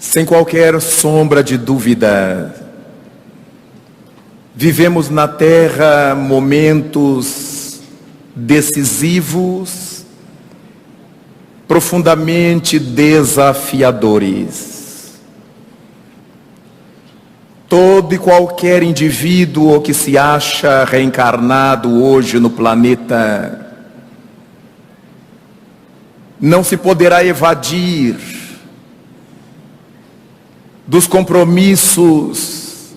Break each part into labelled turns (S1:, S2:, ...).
S1: Sem qualquer sombra de dúvida, vivemos na Terra momentos decisivos, profundamente desafiadores. Todo e qualquer indivíduo que se acha reencarnado hoje no planeta não se poderá evadir dos compromissos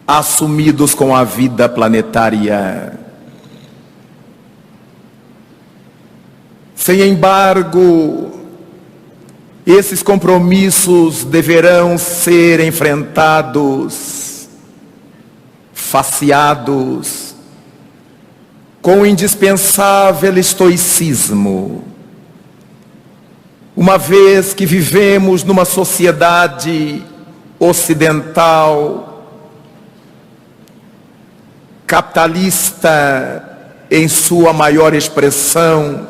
S1: assumidos com a vida planetária. Sem embargo, esses compromissos deverão ser enfrentados, faceados, com o indispensável estoicismo, uma vez que vivemos numa sociedade ocidental, capitalista em sua maior expressão,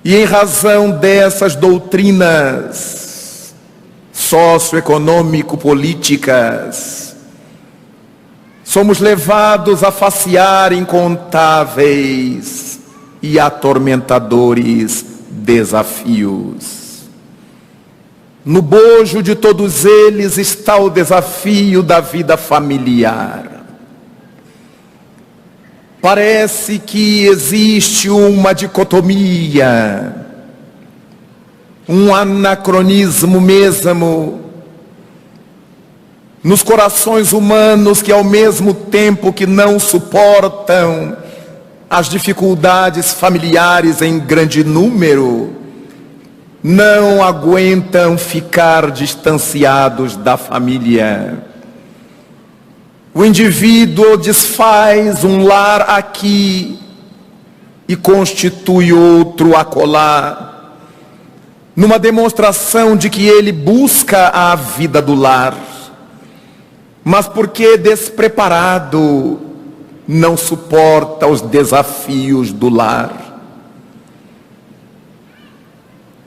S1: e em razão dessas doutrinas socioeconômico-políticas, somos levados a facear incontáveis e atormentadores desafios. No bojo de todos eles está o desafio da vida familiar. Parece que existe uma dicotomia, um anacronismo mesmo, nos corações humanos que, ao mesmo tempo que não suportam as dificuldades familiares em grande número, não aguentam ficar distanciados da família. O indivíduo desfaz um lar aqui e constitui outro acolá, numa demonstração de que ele busca a vida do lar, mas porque despreparado não suporta os desafios do lar.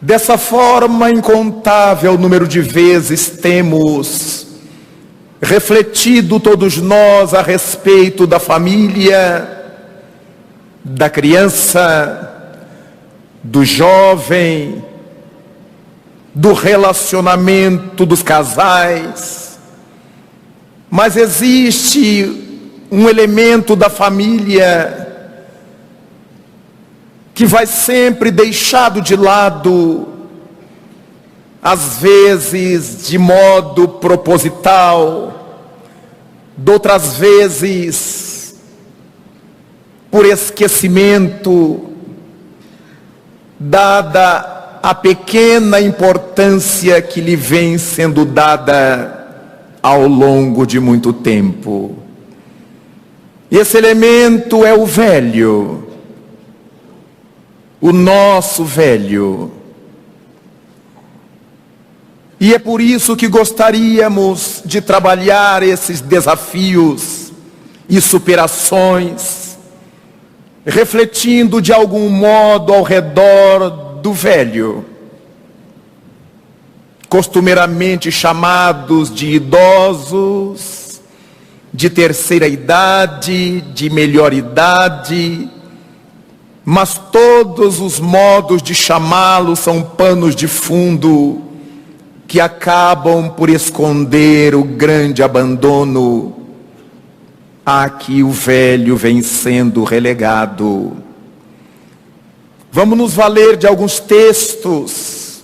S1: Dessa forma, incontável número de vezes temos refletido todos nós a respeito da família, da criança, do jovem, do relacionamento dos casais. Mas existe um elemento da família que vai sempre deixado de lado, às vezes de modo proposital, de outras vezes por esquecimento, dada a pequena importância que lhe vem sendo dada ao longo de muito tempo. Esse elemento é o velho, o nosso velho. E é por isso que gostaríamos de trabalhar esses desafios e superações, refletindo de algum modo ao redor do velho, costumeiramente chamados de idosos, de terceira idade, de melhor idade, mas todos os modos de chamá-lo são panos de fundo que acabam por esconder o grande abandono a que o velho vem sendo relegado. Vamos nos valer de alguns textos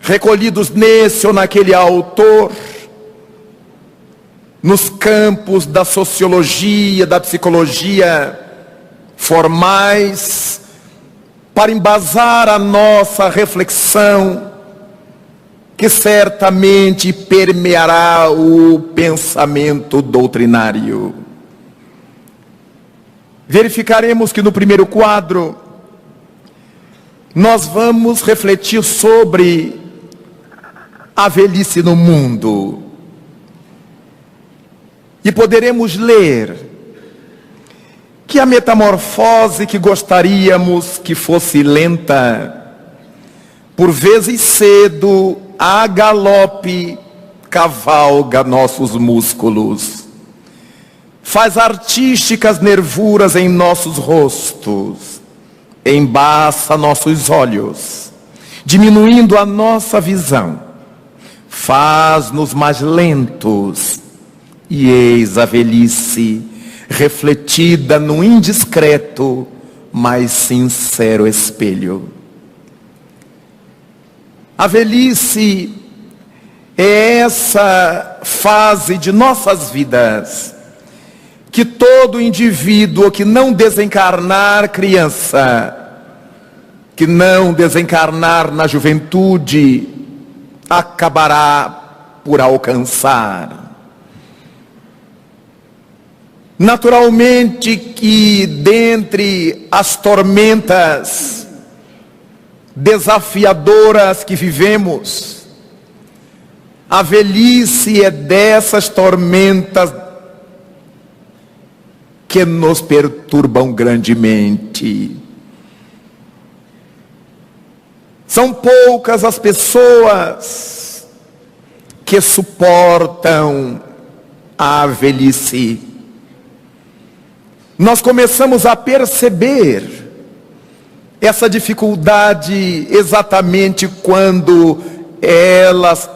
S1: recolhidos nesse ou naquele autor, nos campos da sociologia, da psicologia formais, para embasar a nossa reflexão, que certamente permeará o pensamento doutrinário. Verificaremos que no primeiro quadro nós vamos refletir sobre a velhice no mundo. E poderemos ler que a metamorfose que gostaríamos que fosse lenta por vezes cedo, a galope, cavalga nossos músculos, faz artísticas nervuras em nossos rostos, embaça nossos olhos, diminuindo a nossa visão, faz-nos mais lentos, e eis a velhice, refletida no indiscreto, mas sincero espelho. A velhice é essa fase de nossas vidas que todo indivíduo que não desencarnar criança, que não desencarnar na juventude, acabará por alcançar. Naturalmente que dentre as tormentas desafiadoras que vivemos, a velhice é dessas tormentas que nos perturbam grandemente. São poucas as pessoas que suportam a velhice. Nós começamos a perceber essa dificuldade exatamente quando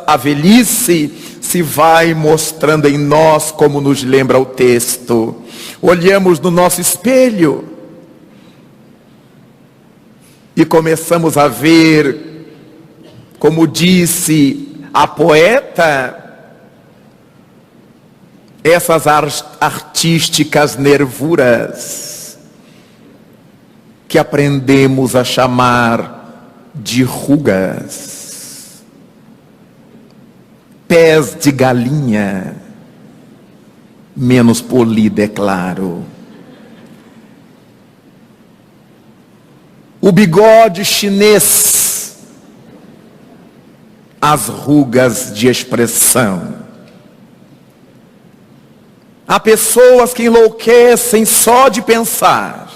S1: a velhice se vai mostrando em nós, como nos lembra o texto. Olhamos no nosso espelho e começamos a ver, como disse a poeta, essas artísticas nervuras que aprendemos a chamar de rugas, pés de galinha, menos polida, é claro. O bigode chinês, as rugas de expressão. Há pessoas que enlouquecem só de pensar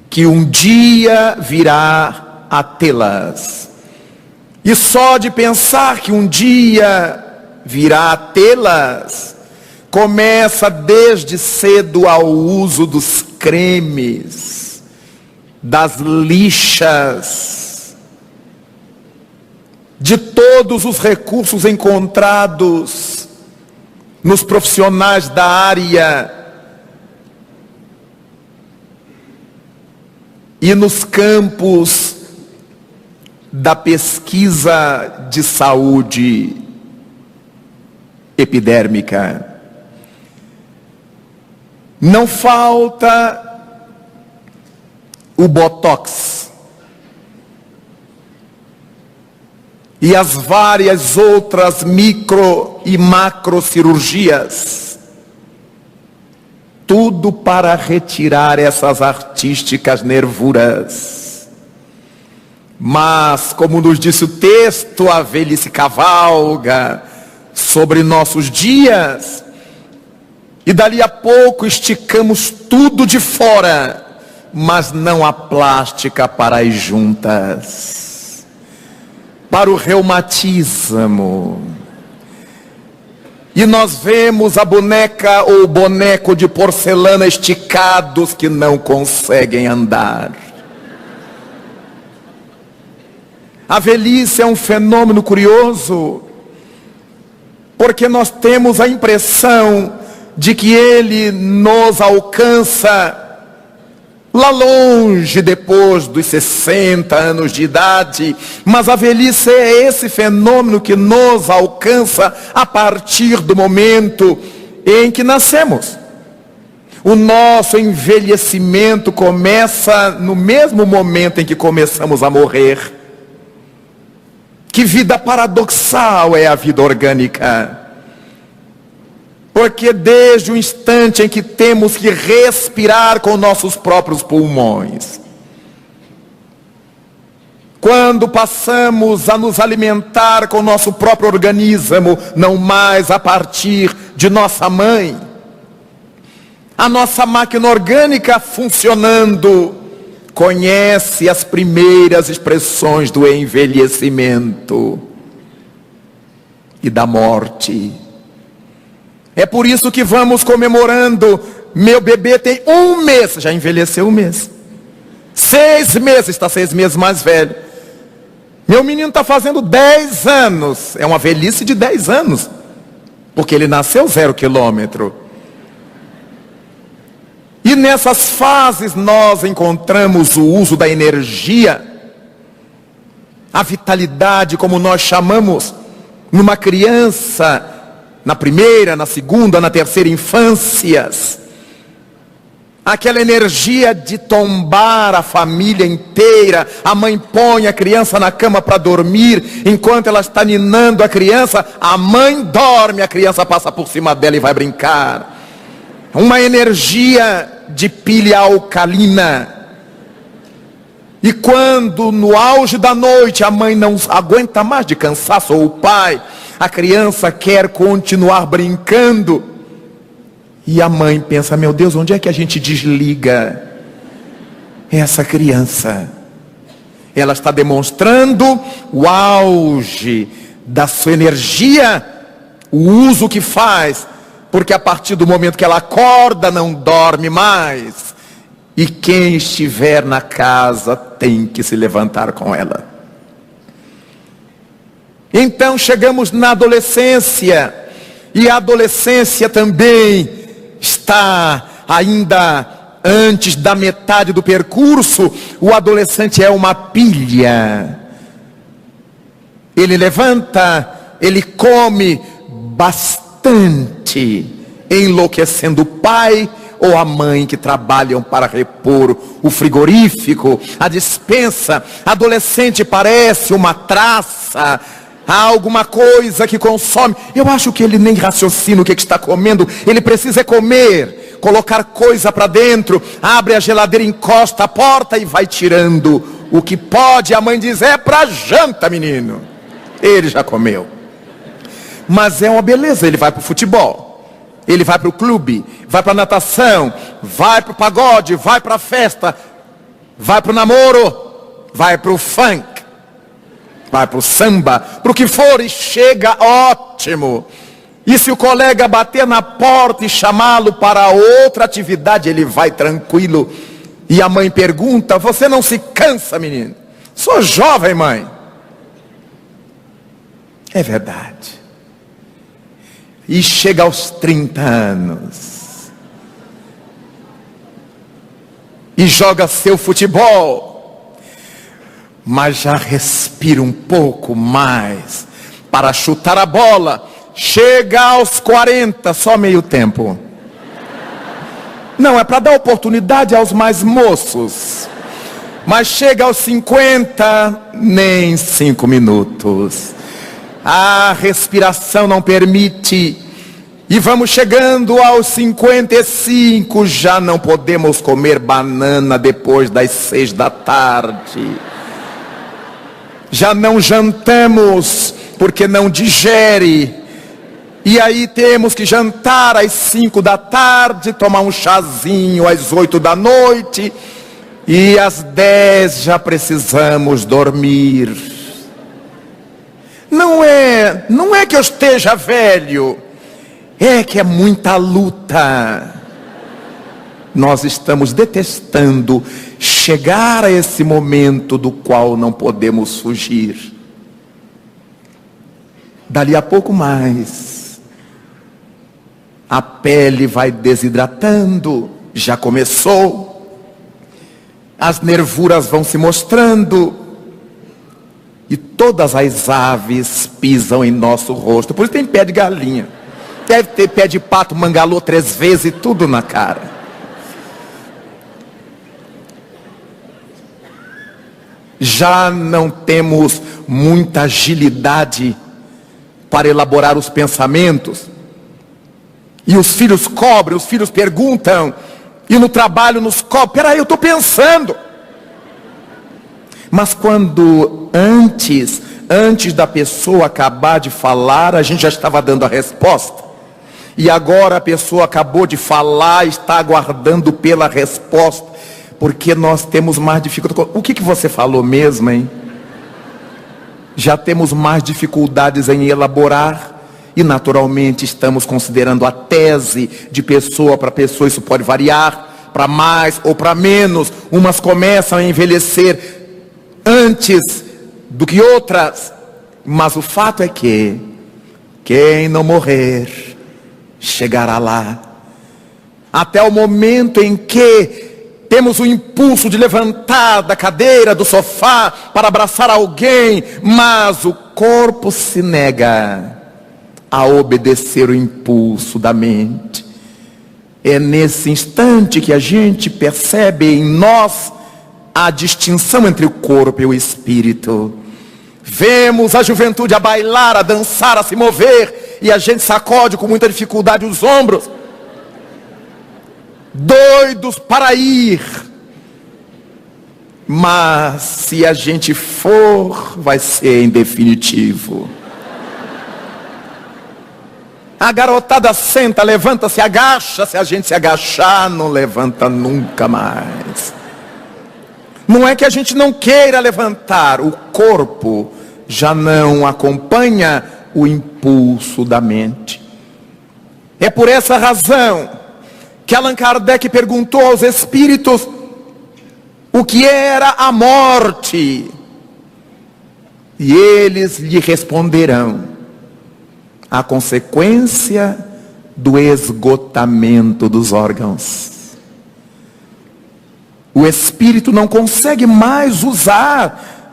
S1: que um dia virá a tê-las. E só de pensar que um dia virá a tê-las, começa desde cedo ao uso dos cremes, das lixas, de todos os recursos encontrados nos profissionais da área e nos campos da pesquisa de saúde epidérmica. Não falta o botox e as várias outras micro e macro cirurgias, tudo para retirar essas artísticas nervuras. Mas, como nos disse o texto, a velhice cavalga sobre nossos dias, e dali a pouco esticamos tudo de fora, mas não há plástica para as juntas, para o reumatismo. E nós vemos a boneca ou o boneco de porcelana esticados que não conseguem andar. A velhice é um fenômeno curioso, porque nós temos a impressão de que ele nos alcança lá longe, depois dos 60 anos de idade, mas a velhice é esse fenômeno que nos alcança a partir do momento em que nascemos. O nosso envelhecimento começa no mesmo momento em que começamos a morrer. Que vida paradoxal é a vida orgânica. Porque desde o instante em que temos que respirar com nossos próprios pulmões, quando passamos a nos alimentar com o nosso próprio organismo, não mais a partir de nossa mãe, a nossa máquina orgânica funcionando conhece as primeiras expressões do envelhecimento e da morte. É por isso que vamos comemorando. Meu bebê tem 1 mês, já envelheceu 1 mês. 6 meses, está 6 meses mais velho. Meu menino está fazendo 10 anos, é uma velhice de 10 anos, porque ele nasceu 0 quilômetro. E nessas fases nós encontramos o uso da energia, a vitalidade, como nós chamamos, numa criança, na primeira, na segunda, na terceira infâncias. Aquela energia de tombar a família inteira. A mãe põe a criança na cama para dormir. Enquanto ela está ninando a criança, a mãe dorme, a criança passa por cima dela e vai brincar. Uma energia de pilha alcalina. E quando no auge da noite a mãe não aguenta mais de cansaço, ou o pai, a criança quer continuar brincando. E a mãe pensa, meu Deus, onde é que a gente desliga essa criança? Ela está demonstrando o auge da sua energia, o uso que faz, porque a partir do momento que ela acorda, não dorme mais. E quem estiver na casa tem que se levantar com ela. Então chegamos na adolescência, e a adolescência também está ainda antes da metade do percurso. O adolescente é uma pilha. Ele levanta, ele come bastante, enlouquecendo o pai ou a mãe que trabalham para repor o frigorífico, a despensa. Adolescente parece uma traça, há alguma coisa que consome. Eu acho que ele nem raciocina o que está comendo. Ele precisa comer, colocar coisa para dentro. Abre a geladeira, encosta a porta e vai tirando o que pode. A mãe diz, é para janta, menino. Ele já comeu. Mas é uma beleza, ele vai para o futebol, ele vai para o clube, vai para a natação, vai para o pagode, vai para a festa, vai para o namoro, vai para o funk, vai para o samba, para o que for, e chega ótimo. E se o colega bater na porta e chamá-lo para outra atividade, ele vai tranquilo. E a mãe pergunta, você não se cansa, menino? Sou jovem, mãe. É verdade. E chega aos 30 anos. E joga seu futebol. Mas já respira um pouco mais para chutar a bola. Chega aos 40, só meio tempo. Não, é para dar oportunidade aos mais moços. Mas chega aos 50, nem 5 minutos. A respiração não permite. E vamos chegando aos 55, já não podemos comer banana depois das 6 da tarde. Já não jantamos porque não digere. E aí temos que jantar às 5 da tarde, tomar um chazinho às 8 da noite. E às 10 já precisamos dormir. Não é que eu esteja velho, é que é muita luta. Nós estamos detestando chegar a esse momento do qual não podemos fugir. Dali a pouco mais, a pele vai desidratando, já começou, as nervuras vão se mostrando, e todas as aves pisam em nosso rosto. Por isso tem pé de galinha. Deve ter pé de pato, mangalô 3 vezes e tudo na cara. Já não temos muita agilidade para elaborar os pensamentos. E os filhos cobram, os filhos perguntam. E no trabalho nos cobram. Peraí, eu estou pensando. Mas quando antes da pessoa acabar de falar, a gente já estava dando a resposta. E agora a pessoa acabou de falar, está aguardando pela resposta. porque nós temos mais dificuldade. O que você falou mesmo, hein? Já temos mais dificuldades em elaborar e naturalmente estamos considerando a tese de pessoa para pessoa. Isso pode variar para mais ou para menos. Umas começam a envelhecer antes do que outras, mas o fato é que quem não morrer chegará lá. Até o momento em que temos o impulso de levantar da cadeira, do sofá, para abraçar alguém, mas o corpo se nega a obedecer o impulso da mente. É nesse instante que a gente percebe em nós a distinção entre o corpo e o espírito. Vemos a juventude a bailar, a dançar, a se mover, e a gente sacode com muita dificuldade os ombros, doidos para ir. Mas se a gente for, vai ser em definitivo. A garotada senta, levanta, se agacha. Se a gente se agachar, não levanta nunca mais. Não é que a gente não queira levantar, o corpo já não acompanha o impulso da mente. É por essa razão que Allan Kardec perguntou aos espíritos o que era a morte. E eles lhe responderão: a consequência do esgotamento dos órgãos. O espírito não consegue mais usar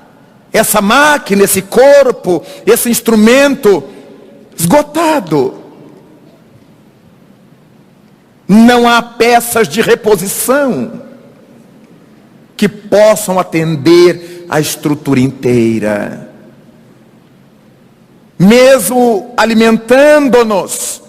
S1: essa máquina, esse corpo, esse instrumento esgotado. Não há peças de reposição que possam atender a estrutura inteira. Mesmo alimentando-nos,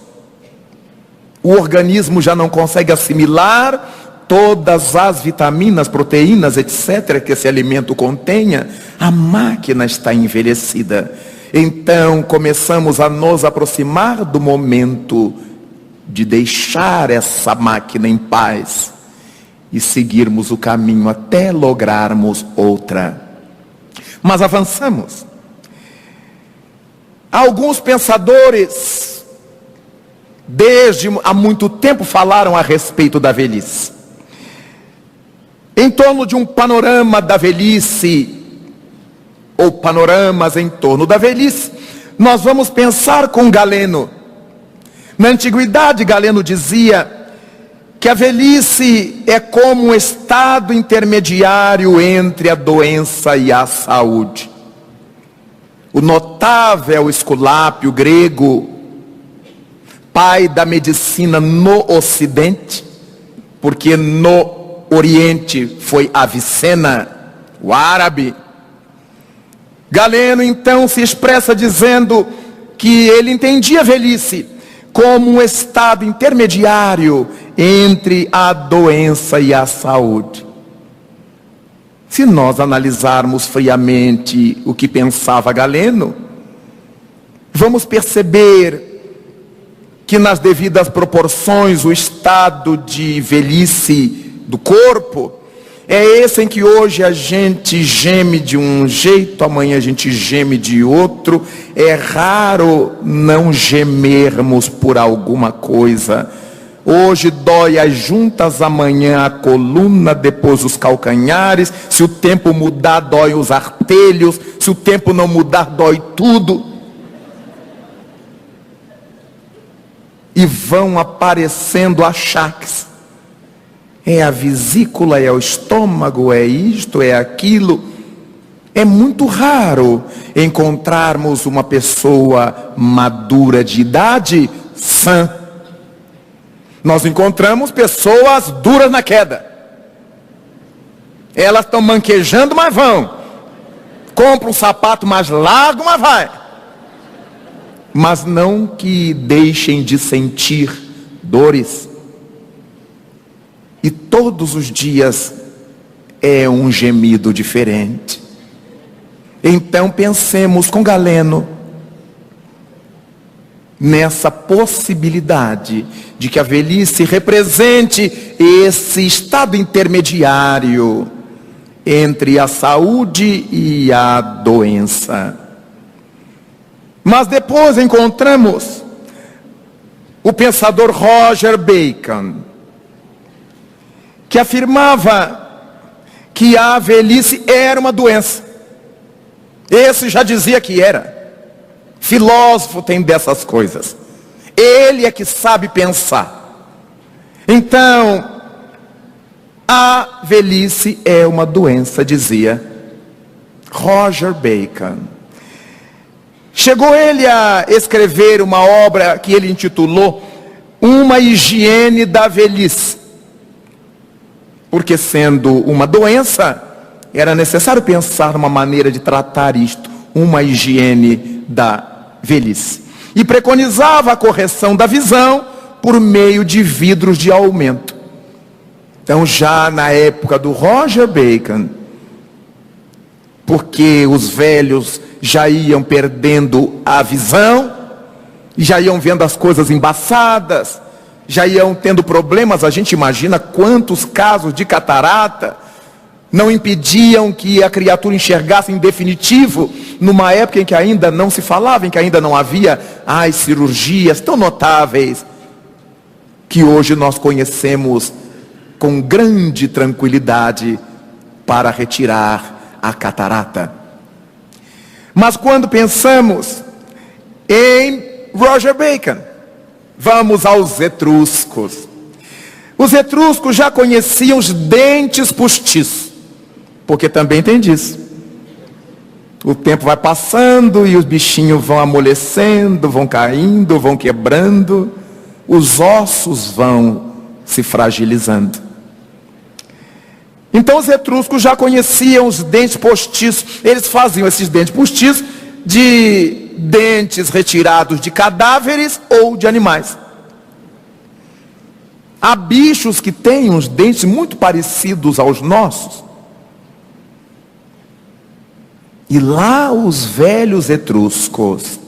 S1: o organismo já não consegue assimilar todas as vitaminas, proteínas, etc., que esse alimento contenha. A máquina está envelhecida. Então começamos a nos aproximar do momento de deixar essa máquina em paz e seguirmos o caminho até lograrmos outra. Mas avançamos. Alguns pensadores, desde há muito tempo, falaram a respeito da velhice. Em torno de um panorama da velhice, ou panoramas em torno da velhice, nós vamos pensar com Galeno. Na antiguidade, Galeno dizia que a velhice é como um estado intermediário entre a doença e a saúde. O notável Esculápio grego, pai da medicina no Ocidente, porque no Oriente foi Avicena, o árabe. Galeno então se expressa dizendo que ele entendia a velhice como um estado intermediário entre a doença e a saúde. Se nós analisarmos friamente o que pensava Galeno, vamos perceber que nas devidas proporções o estado de velhice do corpo é esse em que hoje a gente geme de um jeito, amanhã a gente geme de outro. É raro não gemermos por alguma coisa. Hoje dói as juntas, amanhã a coluna, depois os calcanhares. Se o tempo mudar, dói os artelhos. Se o tempo não mudar, dói tudo. E vão aparecendo achaques. É a vesícula, é o estômago, é isto, é aquilo. É muito raro encontrarmos uma pessoa madura de idade sã. Nós encontramos pessoas duras na queda. Elas estão manquejando, mas vão. Compra um sapato mais largo, mas vai. Mas não que deixem de sentir dores. E todos os dias é um gemido diferente. Então pensemos com Galeno. nessa possibilidade de que a velhice represente esse estado intermediário entre a saúde e a doença. Mas depois encontramos o pensador Roger Bacon, que afirmava que a velhice era uma doença. Esse já dizia que era. Filósofo tem dessas coisas. Ele é que sabe pensar. Então, a velhice é uma doença, dizia Roger Bacon. Chegou ele a escrever uma obra que ele intitulou Uma Higiene da Velhice. Porque sendo uma doença, era necessário pensar numa maneira de tratar isto, uma higiene da velhice. E preconizava a correção da visão por meio de vidros de aumento. Então, já na época do Roger Bacon, porque os velhos já iam perdendo a visão, já iam vendo as coisas embaçadas, já iam tendo problemas. A gente imagina quantos casos de catarata não impediam que a criatura enxergasse em definitivo, numa época em que ainda não se falava, em que ainda não havia cirurgias tão notáveis, que hoje nós conhecemos com grande tranquilidade para retirar a catarata. Mas quando pensamos em Roger Bacon, vamos aos etruscos. Os etruscos já conheciam os dentes postiços, porque também tem disso. O tempo vai passando e os bichinhos vão amolecendo, vão caindo, vão quebrando, os ossos vão se fragilizando. Então os etruscos já conheciam os dentes postiços. Eles faziam esses dentes postiços de dentes retirados de cadáveres ou de animais. Há bichos que têm uns dentes muito parecidos aos nossos. E lá os velhos etruscos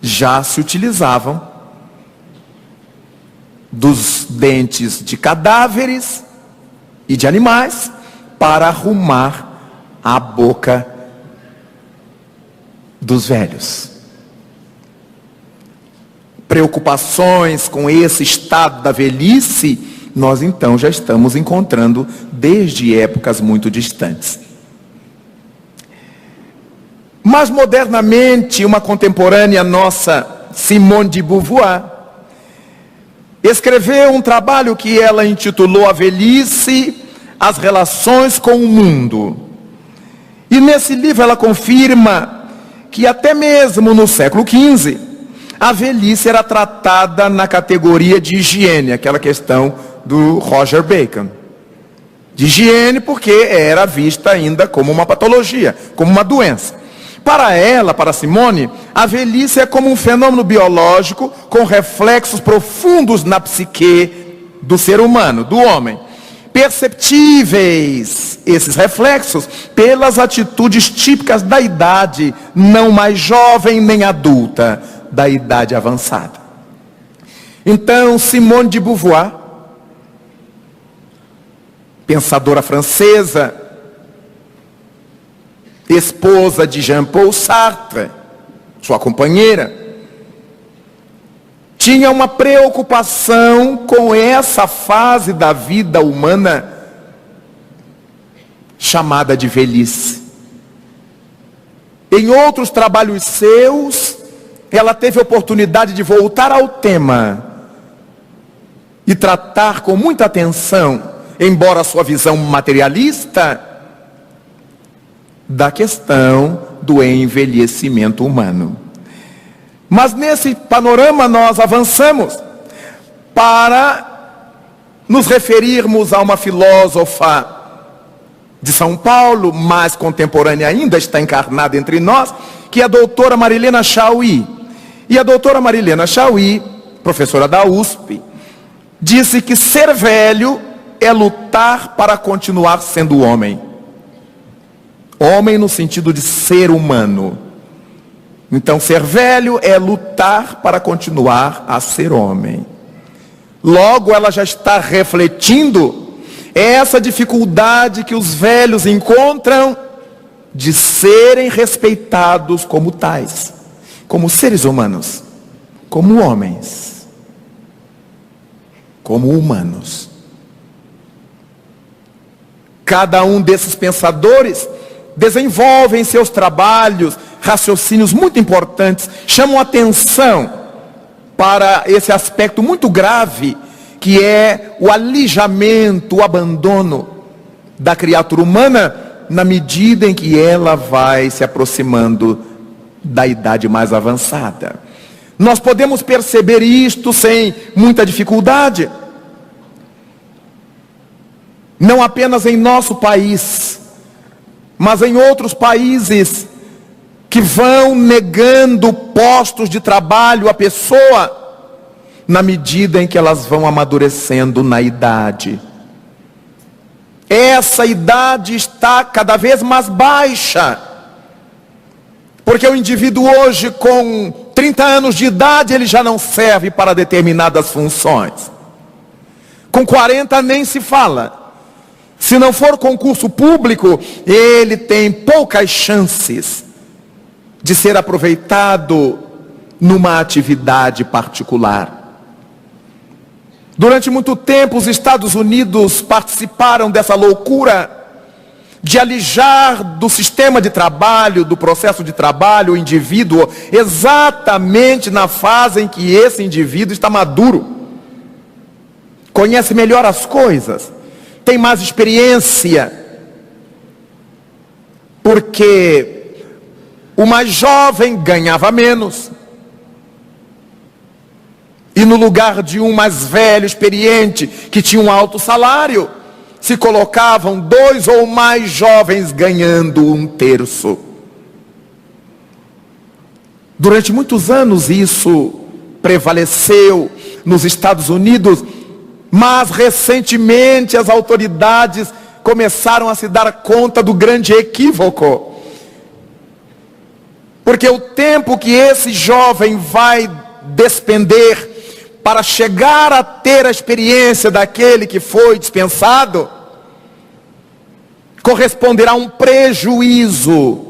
S1: já se utilizavam dos dentes de cadáveres e de animais para arrumar a boca dos velhos. Preocupações com esse estado da velhice, nós então já estamos encontrando desde épocas muito distantes. Mas modernamente, uma contemporânea nossa, Simone de Beauvoir, escreveu um trabalho que ela intitulou A Velhice, as Relações com o Mundo. E nesse livro ela confirma que até mesmo no século XV, a velhice era tratada na categoria de higiene, aquela questão do Roger Bacon. De higiene porque era vista ainda como uma patologia, como uma doença. Para ela, para Simone, a velhice é como um fenômeno biológico com reflexos profundos na psique do ser humano, do homem. Perceptíveis esses reflexos pelas atitudes típicas da idade não mais jovem nem adulta, da idade avançada. Então, Simone de Beauvoir, pensadora francesa, esposa de Jean-Paul Sartre, sua companheira, tinha uma preocupação com essa fase da vida humana chamada de velhice. Em outros trabalhos seus, ela teve a oportunidade de voltar ao tema e tratar com muita atenção, embora a sua visão materialista, da questão do envelhecimento humano. Mas nesse panorama nós avançamos para nos referirmos a uma filósofa de São Paulo, mais contemporânea ainda, está encarnada entre nós, que é a doutora Marilena Chaui. E a doutora Marilena Chaui, professora da USP, disse que ser velho é lutar para continuar sendo homem. Homem no sentido de ser humano. Então, ser velho é lutar para continuar a ser homem. Logo, ela já está refletindo essa dificuldade que os velhos encontram de serem respeitados como tais, como seres humanos, como homens, como humanos. Cada um desses pensadores desenvolve em seus trabalhos raciocínios muito importantes, chamam atenção para esse aspecto muito grave, que é o alijamento, o abandono da criatura humana, na medida em que ela vai se aproximando da idade mais avançada. Nós podemos perceber isto sem muita dificuldade, não apenas em nosso país, mas em outros países que vão negando postos de trabalho à pessoa na medida em que elas vão amadurecendo na idade. Essa idade está cada vez mais baixa, porque o indivíduo hoje com 30 anos de idade ele já não serve para determinadas funções. Com 40 nem se fala. Se não for concurso público, ele tem poucas chances de ser aproveitado numa atividade particular. Durante muito tempo, os Estados Unidos participaram dessa loucura de alijar do sistema de trabalho, do processo de trabalho, o indivíduo, exatamente na fase em que esse indivíduo está maduro, conhece melhor as coisas, tem mais experiência, porque o mais jovem ganhava menos, e no lugar de um mais velho, experiente, que tinha um alto salário, se colocavam 2 ou mais jovens ganhando 1/3. Durante muitos anos isso prevaleceu nos Estados Unidos, mas recentemente as autoridades começaram a se dar conta do grande equívoco. Porque o tempo que esse jovem vai despender para chegar a ter a experiência daquele que foi dispensado, corresponderá a um prejuízo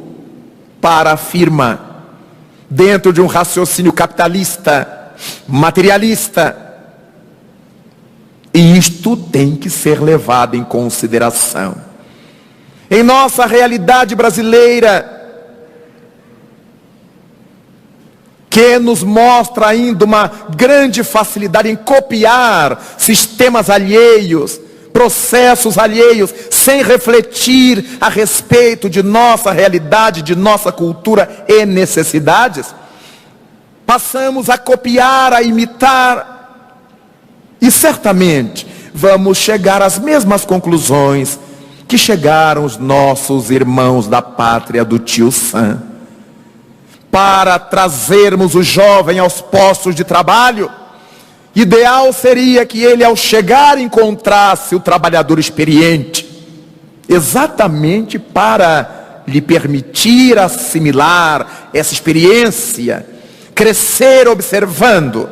S1: para a firma, dentro de um raciocínio capitalista, materialista. E isto tem que ser levado em consideração. Em nossa realidade brasileira, que nos mostra ainda uma grande facilidade em copiar sistemas alheios, processos alheios, sem refletir a respeito de nossa realidade, de nossa cultura e necessidades, passamos a copiar, a imitar, e certamente vamos chegar às mesmas conclusões que chegaram os nossos irmãos da pátria do Tio Sam. Para trazermos o jovem aos postos de trabalho, ideal seria que ele, ao chegar, encontrasse o trabalhador experiente, exatamente para lhe permitir assimilar essa experiência, crescer observando,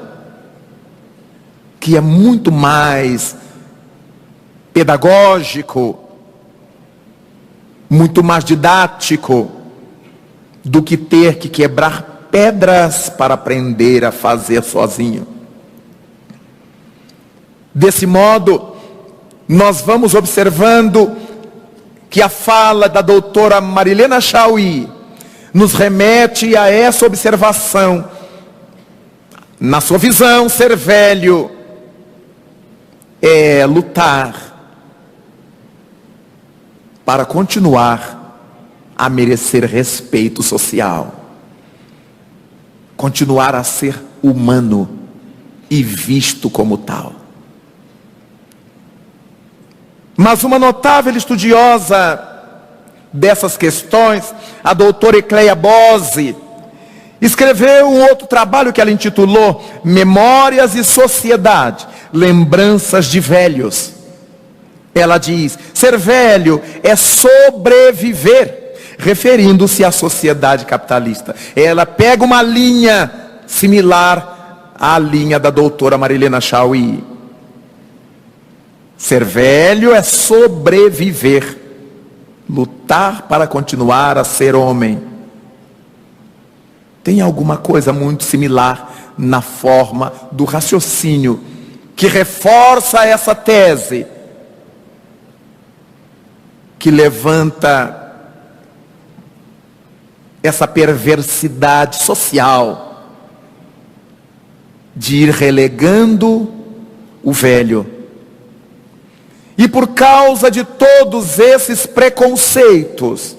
S1: que é muito mais pedagógico, muito mais didático, do que ter que quebrar pedras para aprender a fazer sozinho. Desse modo, nós vamos observando que a fala da doutora Marilena Chauí nos remete a essa observação. Na sua visão, ser velho é lutar para continuar a merecer respeito social, continuar a ser humano e visto como tal. Mas uma notável estudiosa dessas questões, a doutora Ecleia Bose, escreveu um outro trabalho que ela intitulou Memórias e Sociedade, Lembranças de Velhos. Ela diz: ser velho é sobreviver, referindo-se à sociedade capitalista. Ela pega uma linha similar à linha da doutora Marilena Chauí. Ser velho é sobreviver, lutar para continuar a ser homem. Tem alguma coisa muito similar na forma do raciocínio que reforça essa tese, que levanta essa perversidade social de ir relegando o velho. E por causa de todos esses preconceitos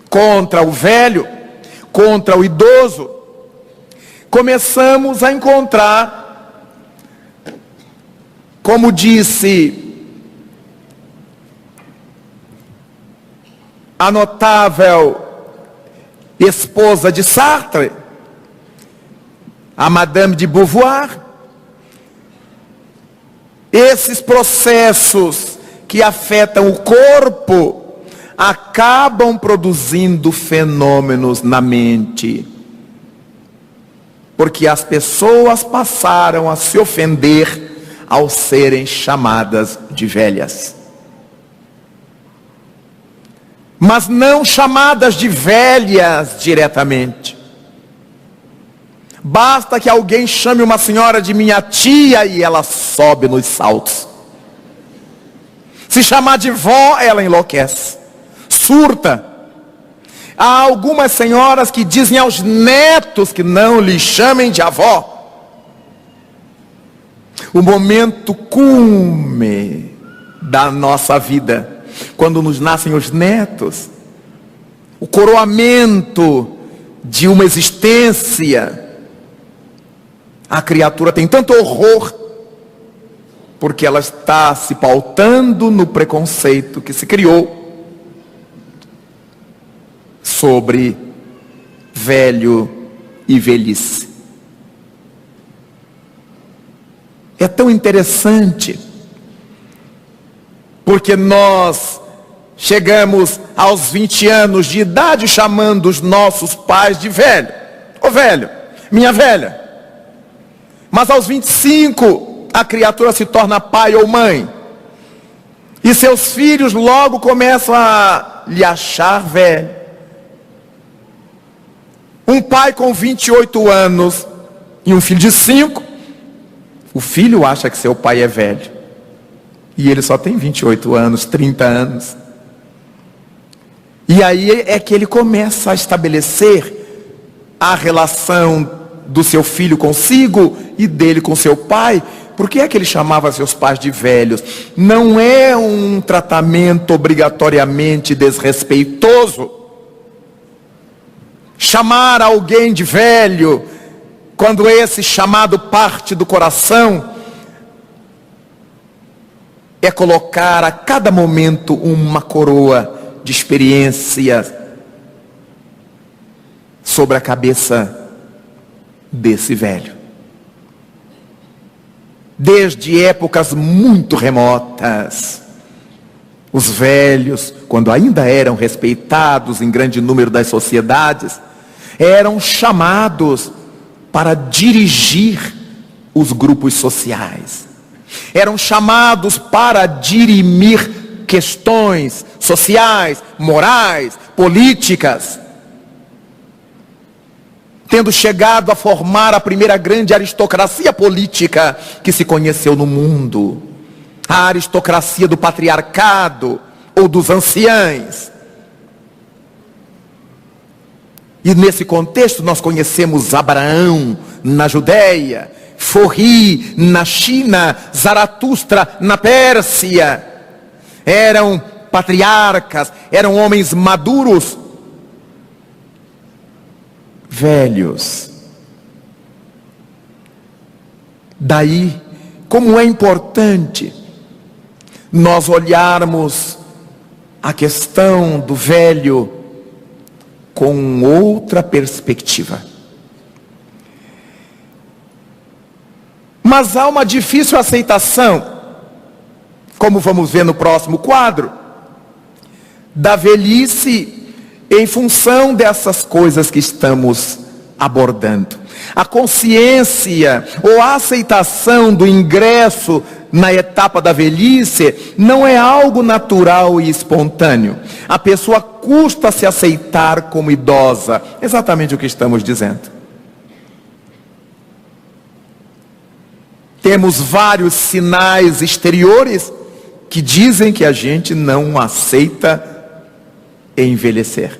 S1: contra o velho, contra o idoso, começamos a encontrar, como disse a notável esposa de Sartre, a Madame de Beauvoir, esses processos que afetam o corpo acabam produzindo fenômenos na mente, porque as pessoas passaram a se ofender ao serem chamadas de velhas. Mas não chamadas de velhas diretamente. Basta que alguém chame uma senhora de minha tia e ela sobe nos saltos. Se chamar de vó, ela enlouquece, surta. Há algumas senhoras que dizem aos netos que não lhe chamem de avó. O momento cume da nossa vida, quando nos nascem os netos, o coroamento de uma existência, a criatura tem tanto horror, porque ela está se pautando no preconceito que se criou sobre velho e velhice. É tão interessante, porque nós chegamos aos 20 anos de idade chamando os nossos pais de velho. Ô velho, minha velha. Mas aos 25, a criatura se torna pai ou mãe. E seus filhos logo começam a lhe achar velho. Um pai com 28 anos e um filho de 5, o filho acha que seu pai é velho. E ele só tem 28 anos, 30 anos. E aí é que ele começa a estabelecer a relação do seu filho consigo e dele com seu pai. Por que é que ele chamava seus pais de velhos? Não é um tratamento obrigatoriamente desrespeitoso. Chamar alguém de velho, quando esse chamado parte do coração, é colocar a cada momento uma coroa de experiência sobre a cabeça desse velho. Desde épocas muito remotas, os velhos, quando ainda eram respeitados em grande número das sociedades, eram chamados para dirigir os grupos sociais. Eram chamados para dirimir questões sociais, morais, políticas. Tendo chegado a formar a primeira grande aristocracia política que se conheceu no mundo, a aristocracia do patriarcado ou dos anciães. E nesse contexto nós conhecemos Abraão na Judéia, Forri na China, Zaratustra na Pérsia. Eram patriarcas, eram homens maduros, velhos. Daí, como é importante nós olharmos a questão do velho com outra perspectiva. Mas há uma difícil aceitação, como vamos ver no próximo quadro, da velhice em função dessas coisas que estamos abordando. A consciência ou a aceitação do ingresso na etapa da velhice não é algo natural e espontâneo. A pessoa custa se aceitar como idosa. Exatamente o que estamos dizendo. Temos vários sinais exteriores que dizem que a gente não aceita envelhecer.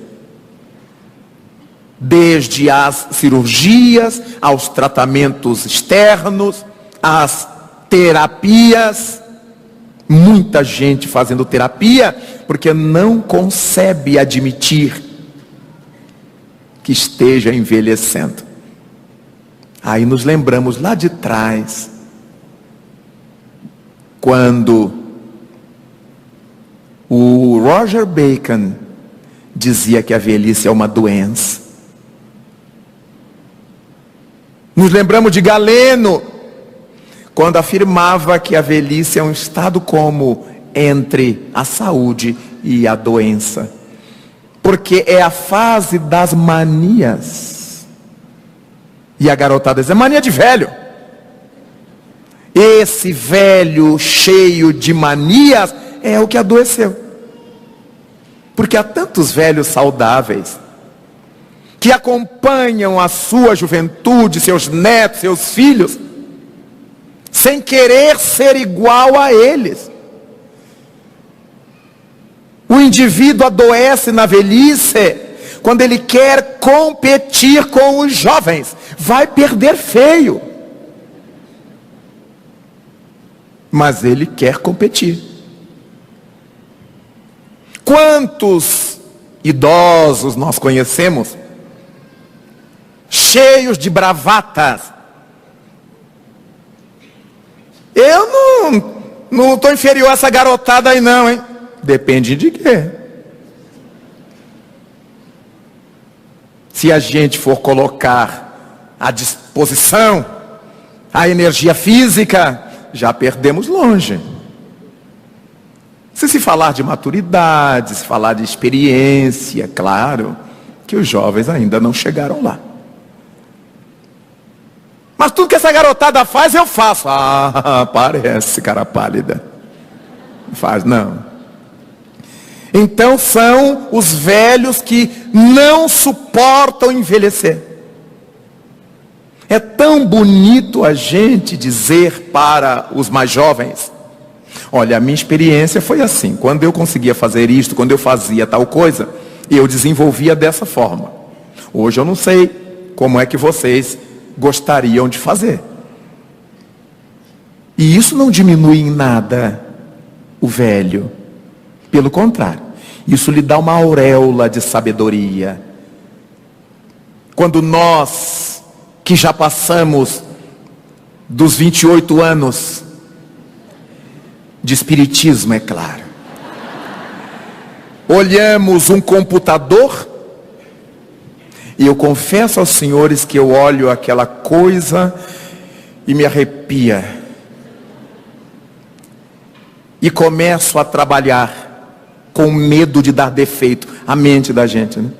S1: Desde as cirurgias, aos tratamentos externos, às terapias. Muita gente fazendo terapia porque não concebe admitir que esteja envelhecendo. Aí nos lembramos lá de trás, quando o Roger Bacon dizia que a velhice é uma doença. Nos lembramos de Galeno, quando afirmava que a velhice é um estado como entre a saúde e a doença. Porque é a fase das manias. E a garotada diz, é mania de velho. Esse velho cheio de manias é o que adoeceu. Porque há tantos velhos saudáveis que acompanham a sua juventude, seus netos, seus filhos, sem querer ser igual a eles. O indivíduo adoece na velhice quando ele quer competir com os jovens. Vai perder feio. Mas ele quer competir. Quantos idosos nós conhecemos cheios de bravatas? Eu não estou inferior a essa garotada aí não, hein? Depende de quê? Se a gente for colocar à disposição a energia física, já perdemos longe. Se falar de maturidade, se falar de experiência, claro que os jovens ainda não chegaram lá. Mas tudo que essa garotada faz, eu faço. Ah, parece cara pálida. Não faz, não. Então são os velhos que não suportam envelhecer. É tão bonito a gente dizer para os mais jovens, olha, a minha experiência foi assim, quando eu conseguia fazer isto, quando eu fazia tal coisa, eu desenvolvia dessa forma. Hoje eu não sei como é que vocês gostariam de fazer. E isso não diminui em nada o velho. Pelo contrário, isso lhe dá uma auréola de sabedoria. Quando nós, que já passamos dos 28 anos de espiritismo, é claro, olhamos um computador, e eu confesso aos senhores que eu olho aquela coisa e me arrepia. E começo a trabalhar com medo de dar defeito. A mente da gente, né?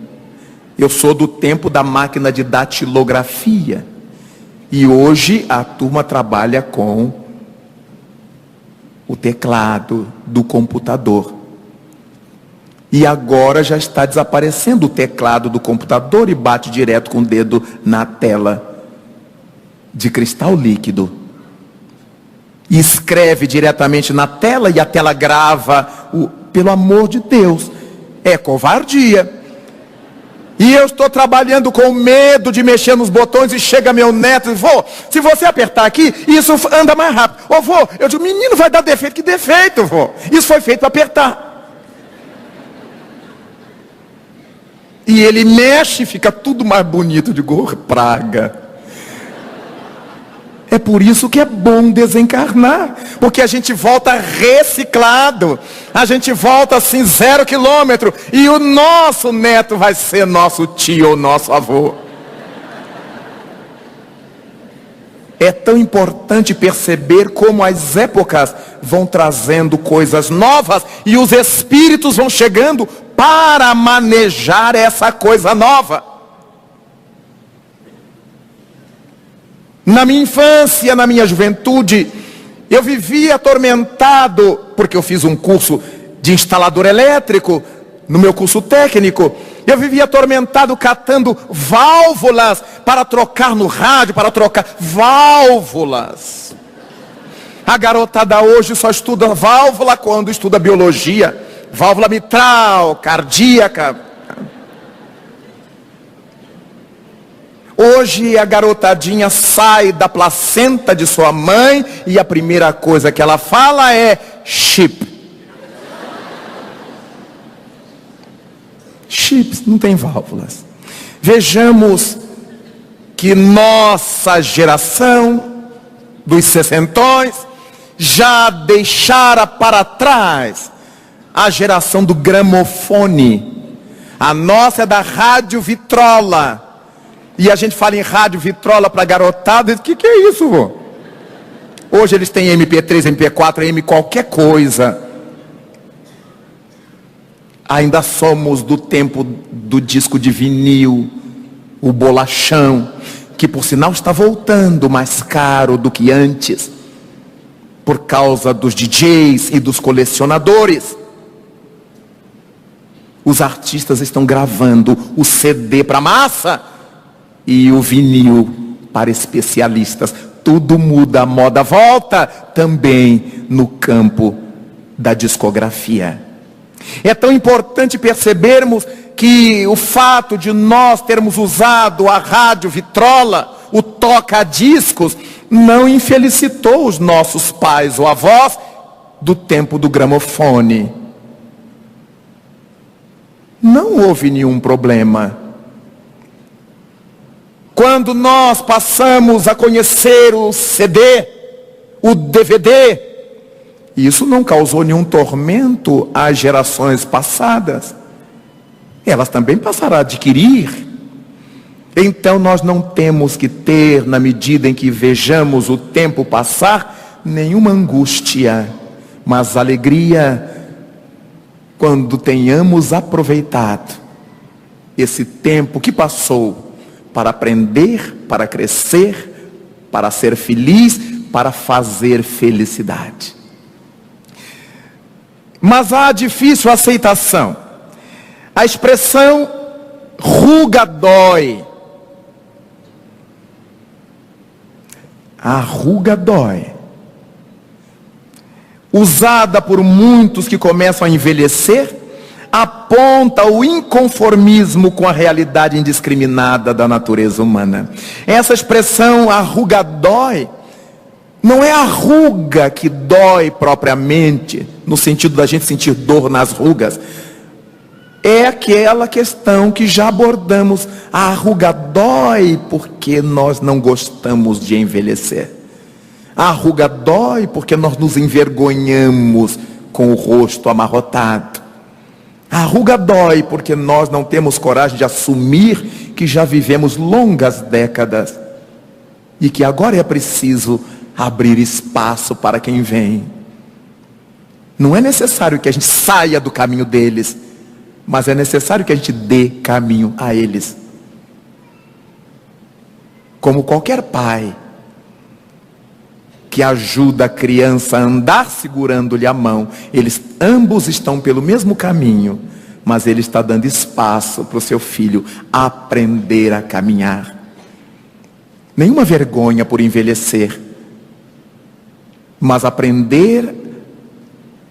S1: Eu sou do tempo da máquina de datilografia. E hoje a turma trabalha com o teclado do computador. E agora já está desaparecendo o teclado do computador e bate direto com o dedo na tela de cristal líquido. E escreve diretamente na tela e a tela grava. Pelo amor de Deus, é covardia. E eu estou trabalhando com medo de mexer nos botões e chega meu neto e vô, se você apertar aqui, isso anda mais rápido. Ô vô, eu digo, menino, vai dar defeito. Que defeito, vô? Isso foi feito para apertar. E ele mexe e fica tudo mais bonito. Eu digo, praga. É por isso que é bom desencarnar, porque a gente volta reciclado, a gente volta assim 0 quilômetro, e o nosso neto vai ser nosso tio ou nosso avô. É tão importante perceber como as épocas vão trazendo coisas novas e os espíritos vão chegando para manejar essa coisa nova. Na minha infância, na minha juventude, eu vivia atormentado, porque eu fiz um curso de instalador elétrico, no meu curso técnico, eu vivia atormentado catando válvulas para trocar no rádio, para trocar válvulas. A garotada hoje só estuda válvula quando estuda biologia, válvula mitral, cardíaca. Hoje a garotadinha sai da placenta de sua mãe e a primeira coisa que ela fala é chip. Chips, não tem válvulas. Vejamos que nossa geração dos sessentões já deixara para trás a geração do gramofone. A nossa é da rádio vitrola. E a gente fala em rádio vitrola para garotada, e diz, que é isso, vô? Hoje eles têm MP3, MP4, M qualquer coisa. Ainda somos do tempo do disco de vinil, o bolachão, que por sinal está voltando mais caro do que antes, por causa dos DJs e dos colecionadores. Os artistas estão gravando o CD para massa e o vinil para especialistas. Tudo muda, a moda volta também no campo da discografia. É tão importante percebermos que o fato de nós termos usado a rádio vitrola, o toca-discos, não infelicitou os nossos pais ou avós do tempo do gramofone. Não houve nenhum problema. Quando nós passamos a conhecer o CD, o DVD, isso não causou nenhum tormento às gerações passadas. Elas também passaram a adquirir. Então nós não temos que ter, na medida em que vejamos o tempo passar, nenhuma angústia, mas alegria quando tenhamos aproveitado esse tempo que passou para aprender, para crescer, para ser feliz, para fazer felicidade. Mas há difícil aceitação. A expressão ruga dói. A ruga dói. Usada por muitos que começam a envelhecer, aponta o inconformismo com a realidade indiscriminada da natureza humana. Essa expressão, a ruga dói, não é a ruga que dói propriamente, no sentido da gente sentir dor nas rugas. É aquela questão que já abordamos. A ruga dói porque nós não gostamos de envelhecer. A ruga dói porque nós nos envergonhamos com o rosto amarrotado. A ruga dói porque nós não temos coragem de assumir que já vivemos longas décadas e que agora é preciso abrir espaço para quem vem. Não é necessário que a gente saia do caminho deles, mas é necessário que a gente dê caminho a eles. Como qualquer pai que ajuda a criança a andar segurando-lhe a mão, eles ambos estão pelo mesmo caminho, mas ele está dando espaço para o seu filho aprender a caminhar. Nenhuma vergonha por envelhecer, mas aprender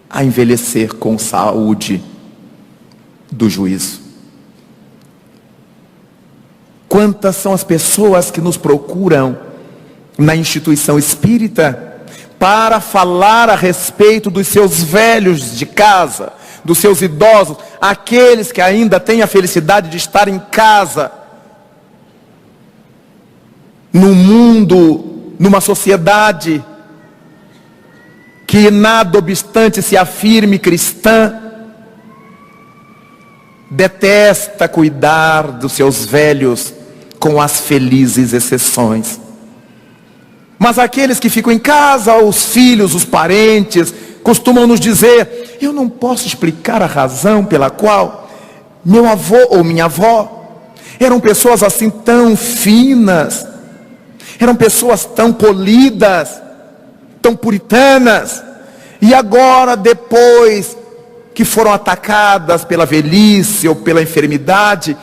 S1: a envelhecer com saúde do juízo. Quantas são as pessoas que nos procuram na instituição espírita para falar a respeito dos seus velhos de casa, dos seus idosos, aqueles que ainda têm a felicidade de estar em casa, no mundo, numa sociedade que nada obstante se afirme cristã, detesta cuidar dos seus velhos com as felizes exceções. Mas aqueles que ficam em casa, os filhos, os parentes, costumam nos dizer: eu não posso explicar a razão pela qual meu avô ou minha avó eram pessoas assim tão finas, eram pessoas tão polidas, tão puritanas, e agora, depois que foram atacadas pela velhice ou pela enfermidade,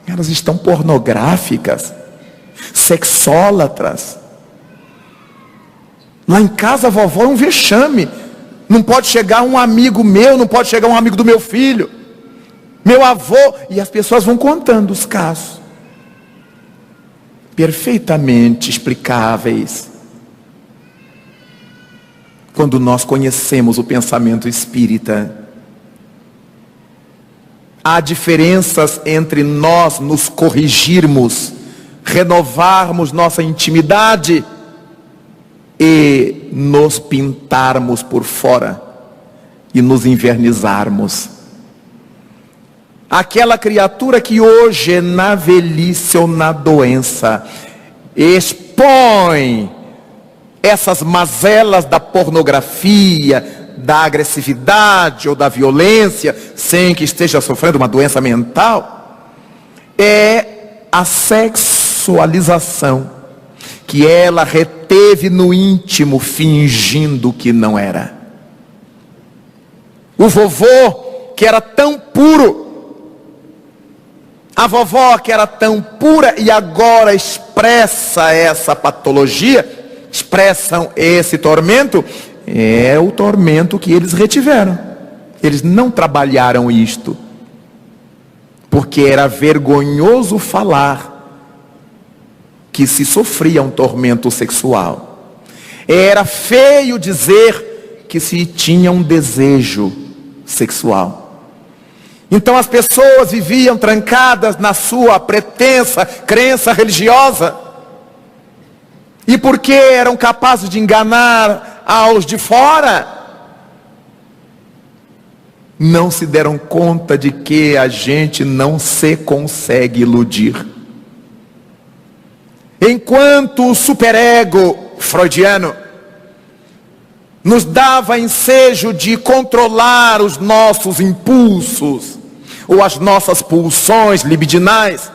S1: elas estão pornográficas, sexólatras. Lá em casa a vovó é um vexame. Não pode chegar um amigo meu, não pode chegar um amigo do meu filho, meu avô, e as pessoas vão contando os casos, perfeitamente explicáveis, quando nós conhecemos o pensamento espírita. Há diferenças entre nós nos corrigirmos, renovarmos nossa intimidade e nos pintarmos por fora e nos invernizarmos. Aquela criatura que hoje, na velhice ou na doença, expõe essas mazelas da pornografia, da agressividade ou da violência, sem que esteja sofrendo uma doença mental, é a sexualização que ela reteve no íntimo, fingindo que não era. O vovô, que era tão puro, a vovó, que era tão pura, e agora expressa essa patologia, expressam esse tormento, é o tormento que eles retiveram. Eles não trabalharam isto, porque era vergonhoso falar que se sofria um tormento sexual. Era feio dizer que se tinha um desejo sexual. Então as pessoas viviam trancadas na sua pretensa crença religiosa, e porque eram capazes de enganar aos de fora, não se deram conta de que a gente não se consegue iludir. Enquanto o superego freudiano nos dava ensejo de controlar os nossos impulsos, ou as nossas pulsões libidinais,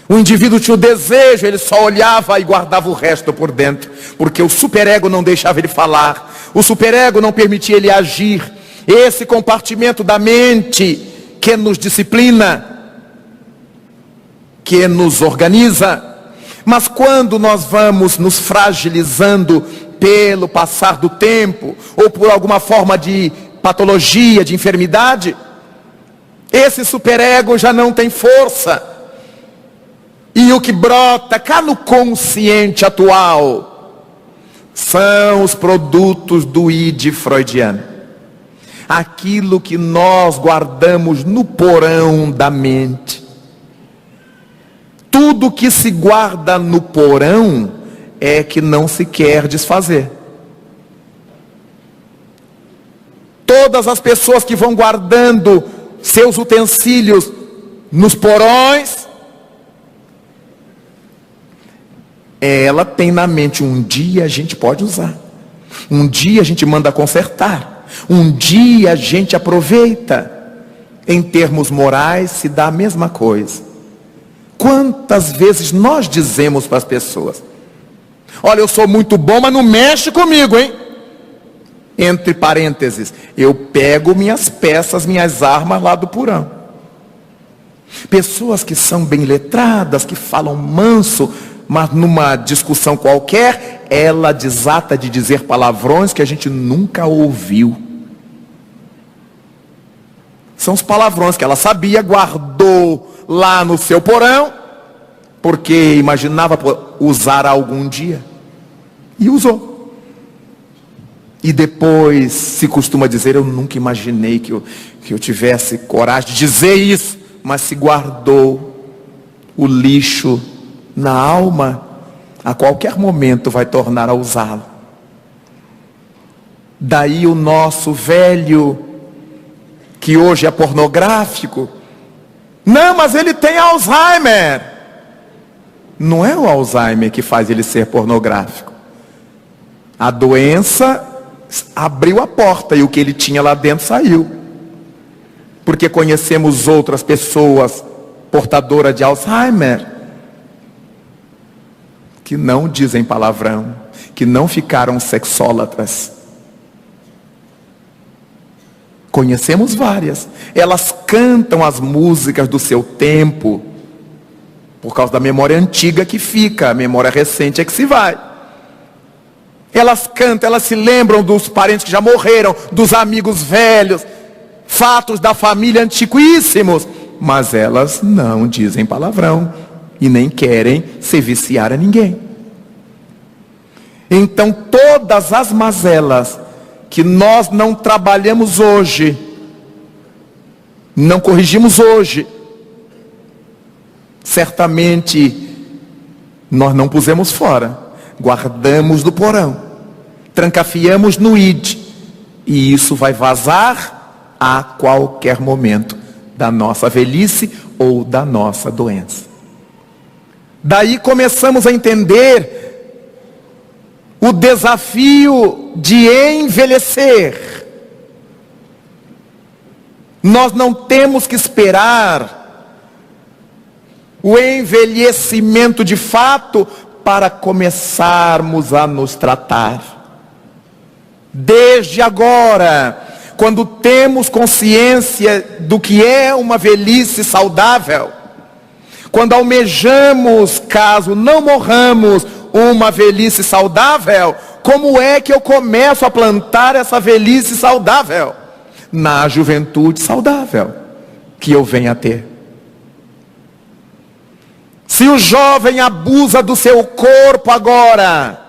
S1: o indivíduo tinha o desejo, ele só olhava e guardava o resto por dentro, porque o superego não deixava ele falar, o superego não permitia ele agir. Esse compartimento da mente que nos disciplina, que nos organiza. Mas quando nós vamos nos fragilizando pelo passar do tempo, ou por alguma forma de patologia, de enfermidade, esse superego já não tem força. E o que brota cá no consciente atual são os produtos do id freudiano. Aquilo que nós guardamos no porão da mente. Tudo que se guarda no porão é que não se quer desfazer. Todas as pessoas que vão guardando seus utensílios nos porões, ela tem na mente: um dia a gente pode usar, um dia a gente manda consertar, um dia a gente aproveita. Em termos morais se dá a mesma coisa. Quantas vezes nós dizemos para as pessoas: olha, eu sou muito bom, mas não mexe comigo, hein? Entre parênteses, eu pego minhas peças, minhas armas lá do porão. Pessoas que são bem letradas, que falam manso, mas numa discussão qualquer, ela desata de dizer palavrões que a gente nunca ouviu. São os palavrões que ela sabia, guardou lá no seu porão, porque imaginava usar algum dia, e usou. E depois se costuma dizer: eu nunca imaginei que eu tivesse coragem de dizer isso, mas se guardou. O lixo na alma, a qualquer momento vai tornar a usá-lo. Daí o nosso velho, que hoje é pornográfico: não, mas ele tem Alzheimer. Não é o Alzheimer que faz ele ser pornográfico, A doença abriu a porta e o que ele tinha lá dentro saiu. Porque conhecemos outras pessoas portadoras de Alzheimer que não dizem palavrão, que não ficaram sexólatras. Conhecemos várias. Elas cantam as músicas do seu tempo por causa da memória antiga que fica, a memória recente é que se vai. Elas cantam, elas se lembram dos parentes que já morreram, dos amigos velhos, fatos da família antiquíssimos, mas elas não dizem palavrão e nem querem se viciar a ninguém. Então todas as mazelas que nós não trabalhamos hoje, não corrigimos hoje, certamente nós não pusemos fora, guardamos no porão, trancafiamos no id, e isso vai vazar a qualquer momento da nossa velhice ou da nossa doença. Daí começamos a entender o desafio de envelhecer. Nós não temos que esperar o envelhecimento de fato para começarmos a nos tratar. Desde agora, quando temos consciência do que é uma velhice saudável, quando almejamos, caso não morramos, uma velhice saudável, como é que eu começo a plantar essa velhice saudável? Na juventude saudável que eu venho a ter. Se o jovem abusa do seu corpo agora,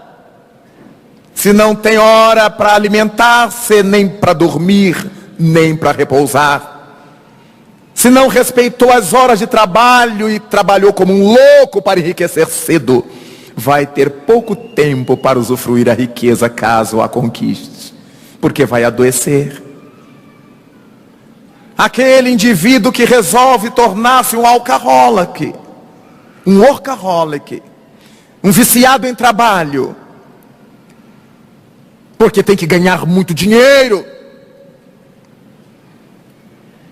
S1: se não tem hora para alimentar-se, nem para dormir, nem para repousar, se não respeitou as horas de trabalho e trabalhou como um louco para enriquecer cedo, vai ter pouco tempo para usufruir a riqueza caso a conquiste, porque vai adoecer. Aquele indivíduo que resolve tornar-se um alcoholic, um workaholic, um viciado em trabalho, porque tem que ganhar muito dinheiro,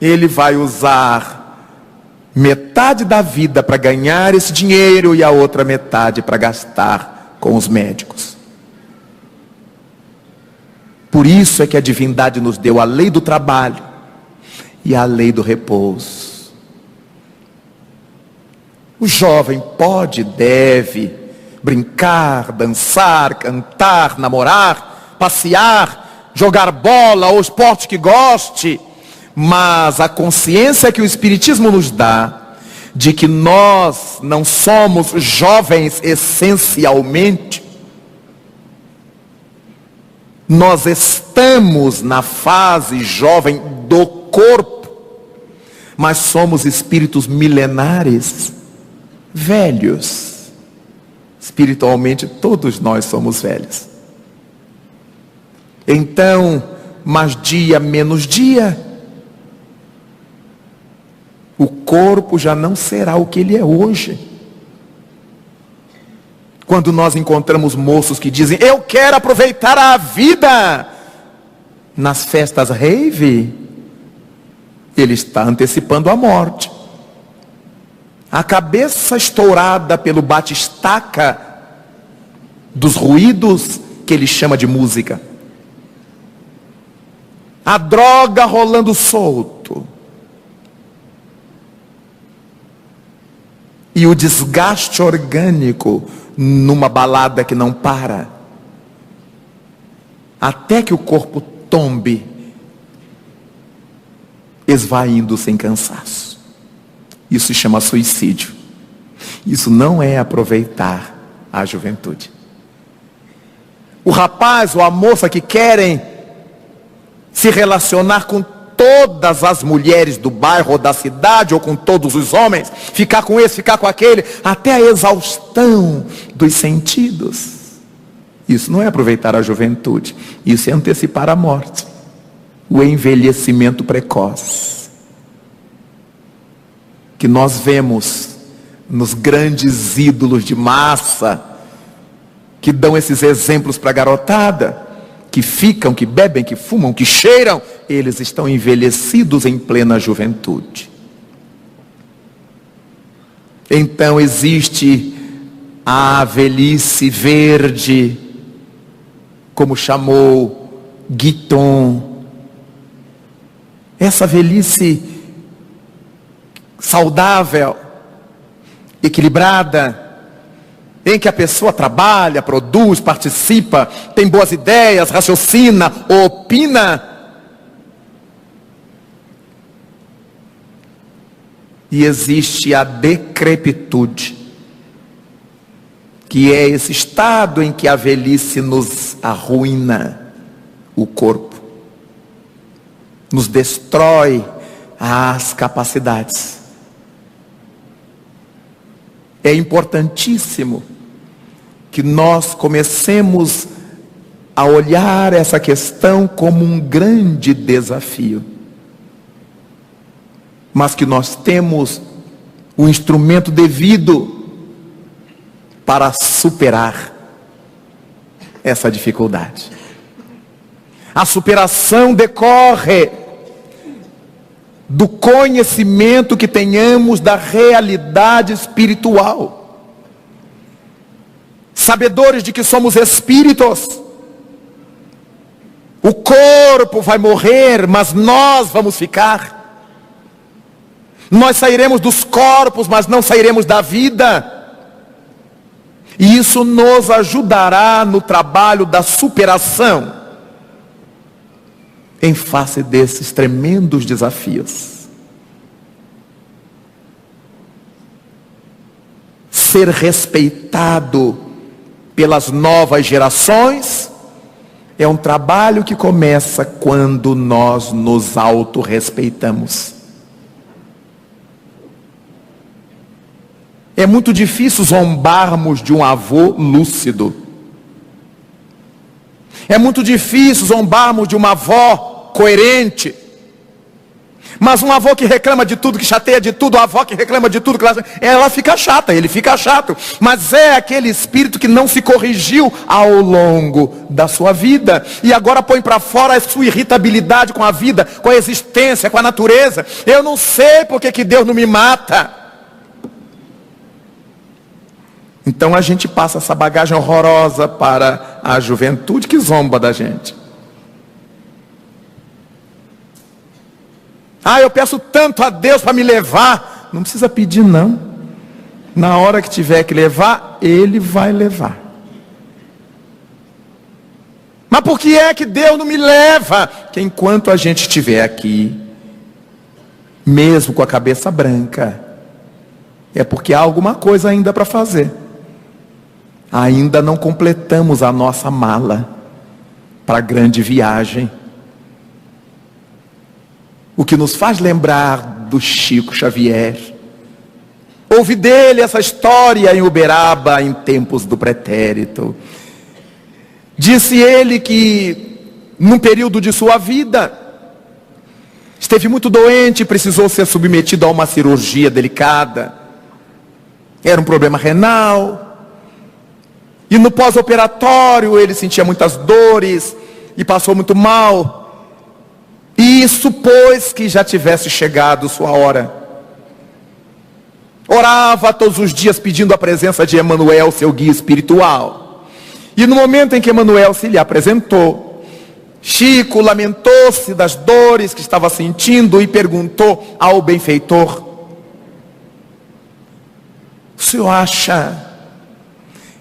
S1: ele vai usar metade da vida para ganhar esse dinheiro e a outra metade para gastar com os médicos. Por isso é que a divindade nos deu a lei do trabalho e a lei do repouso. O jovem pode, deve brincar, dançar, cantar, namorar, passear, jogar bola ou esporte que goste, mas a consciência que o Espiritismo nos dá de que nós não somos jovens essencialmente, nós estamos na fase jovem do corpo, mas somos espíritos milenares, velhos. Espiritualmente todos nós somos velhos. Então, mais dia menos dia, o corpo já não será o que ele é hoje. Quando nós encontramos moços que dizem, eu quero aproveitar a vida nas festas rave, ele está antecipando a morte. A cabeça estourada pelo batistaca dos ruídos que ele chama de música. A droga rolando solto. E o desgaste orgânico numa balada que não para. Até que o corpo tombe, esvaindo sem cansaço. Isso se chama suicídio. Isso não é aproveitar a juventude. O rapaz ou a moça que querem se relacionar com todas as mulheres do bairro ou da cidade, ou com todos os homens, ficar com esse, ficar com aquele, até a exaustão dos sentidos. Isso não é aproveitar a juventude, isso é antecipar a morte, o envelhecimento precoce, que nós vemos nos grandes ídolos de massa, que dão esses exemplos para a garotada, que ficam, que bebem, que fumam, que cheiram, eles estão envelhecidos em plena juventude. Então existe a velhice verde, como chamou Guiton, essa velhice saudável, equilibrada, em que a pessoa trabalha, produz, participa, tem boas ideias, raciocina, opina. E existe a decrepitude, que é esse estado em que a velhice nos arruína o corpo, nos destrói as capacidades. É importantíssimo que nós comecemos a olhar essa questão como um grande desafio, mas que nós temos o instrumento devido para superar essa dificuldade. A superação decorre do conhecimento que tenhamos da realidade espiritual. Sabedores de que somos espíritos. O corpo vai morrer, mas nós vamos ficar. Nós sairemos dos corpos, mas não sairemos da vida. E isso nos ajudará no trabalho da superação em face desses tremendos desafios. Ser respeitado pelas novas gerações é um trabalho que começa quando nós nos autorrespeitamos. É muito difícil zombarmos de um avô lúcido. É muito difícil zombarmos de uma avó coerente. Mas um avô que reclama de tudo, que chateia de tudo, a avó que reclama de tudo, ela fica chata, ele fica chato. Mas é aquele espírito que não se corrigiu ao longo da sua vida. E agora põe para fora a sua irritabilidade com a vida, com a existência, com a natureza. Eu não sei porque que Deus não me mata. Então a gente passa essa bagagem horrorosa para a juventude que zomba da gente. Eu peço tanto a Deus para me levar. Não precisa pedir não. Na hora que tiver que levar, Ele vai levar. Mas por que é que Deus não me leva? Que enquanto a gente estiver aqui, mesmo com a cabeça branca, é porque há alguma coisa ainda para fazer. Ainda não completamos a nossa mala para a grande viagem. O que nos faz lembrar do Chico Xavier. Ouvi dele essa história em Uberaba, em tempos do pretérito. Disse ele que, num período de sua vida, esteve muito doente e precisou ser submetido a uma cirurgia delicada. Era um problema renal. E no pós-operatório ele sentia muitas dores e passou muito mal. E supôs que já tivesse chegado sua hora. Orava todos os dias pedindo a presença de Emmanuel, seu guia espiritual. E no momento em que Emmanuel se lhe apresentou, Chico lamentou-se das dores que estava sentindo e perguntou ao benfeitor: o senhor acha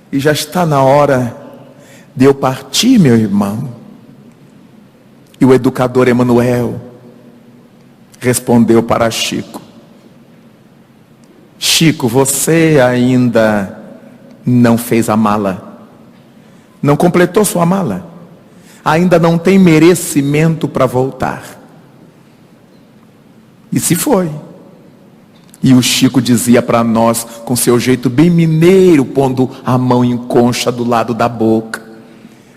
S1: que já está na hora de eu partir, meu irmão? E o educador Emmanuel respondeu para Chico: Chico, você ainda não fez a mala, não completou sua mala, ainda não tem merecimento para voltar. E se foi. E o Chico dizia para nós, com seu jeito bem mineiro, pondo a mão em concha do lado da boca: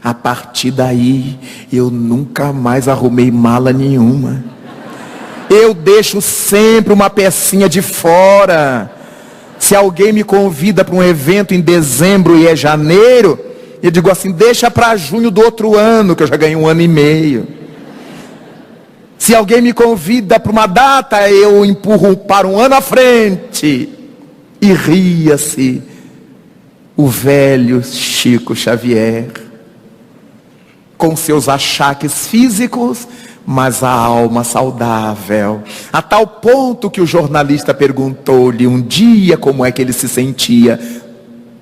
S1: a partir daí, eu nunca mais arrumei mala nenhuma. Eu deixo sempre uma pecinha de fora. Se alguém me convida para um evento em dezembro e é janeiro, E eu digo assim, deixa para junho do outro ano, que eu já ganhei 1 ano e meio. Se alguém me convida para uma data, eu empurro para 1 ano à frente. E ria-se o velho Chico Xavier, com seus achaques físicos, mas a alma saudável. A tal ponto que o jornalista perguntou-lhe um dia como é que ele se sentia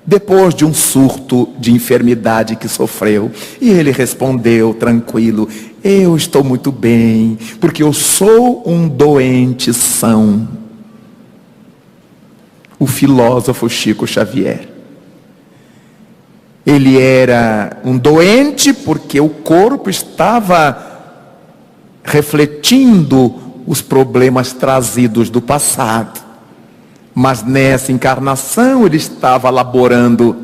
S1: depois de um surto de enfermidade que sofreu. E ele respondeu tranquilo, eu estou muito bem, porque eu sou um doente são. O filósofo Chico Xavier. Ele era um doente porque o corpo estava refletindo os problemas trazidos do passado. Mas nessa encarnação ele estava laborando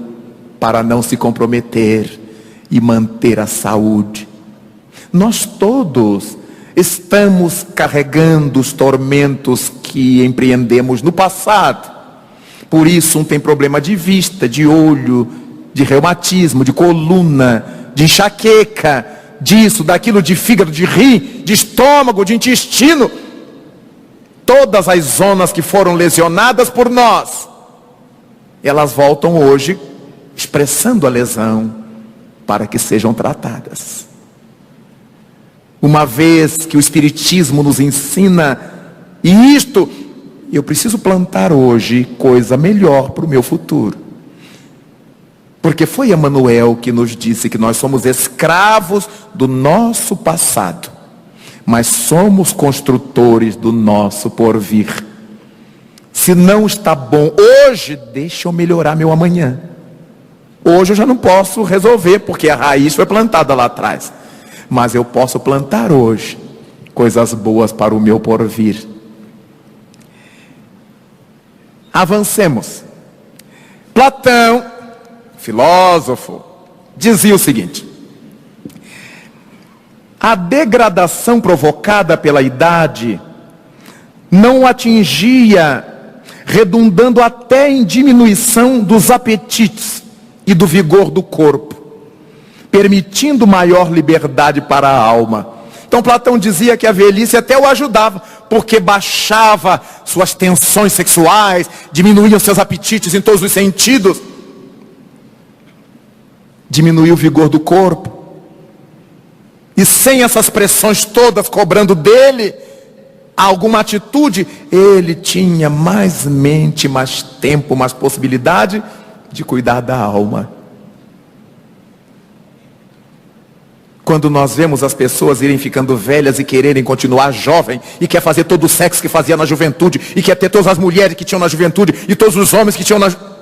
S1: para não se comprometer e manter a saúde. Nós todos estamos carregando os tormentos que empreendemos no passado. Por isso um tem problema de vista, de olho, de reumatismo, de coluna, de enxaqueca, disso, daquilo, de fígado, de rim, de estômago, de intestino. Todas as zonas que foram lesionadas por nós, elas voltam hoje expressando a lesão para que sejam tratadas. Uma vez que o Espiritismo nos ensina isto, eu preciso plantar hoje coisa melhor para o meu futuro. Porque foi Emmanuel que nos disse que nós somos escravos do nosso passado, mas somos construtores do nosso porvir. Se não está bom hoje, deixa eu melhorar meu amanhã. Hoje eu já não posso resolver, porque a raiz foi plantada lá atrás. Mas eu posso plantar hoje coisas boas para o meu porvir. Avancemos. Platão, filósofo, dizia o seguinte: a degradação provocada pela idade não o atingia, redundando até em diminuição dos apetites e do vigor do corpo, permitindo maior liberdade para a alma. Então Platão dizia que a velhice até o ajudava, porque baixava suas tensões sexuais, diminuía os seus apetites em todos os sentidos, diminuía o vigor do corpo. E sem essas pressões todas cobrando dele alguma atitude, ele tinha mais mente, mais tempo, mais possibilidade de cuidar da alma. Quando nós vemos as pessoas irem ficando velhas e quererem continuar jovem, e quer fazer todo o sexo que fazia na juventude, e quer ter todas as mulheres que tinham na juventude, e todos os homens que tinham na juventude,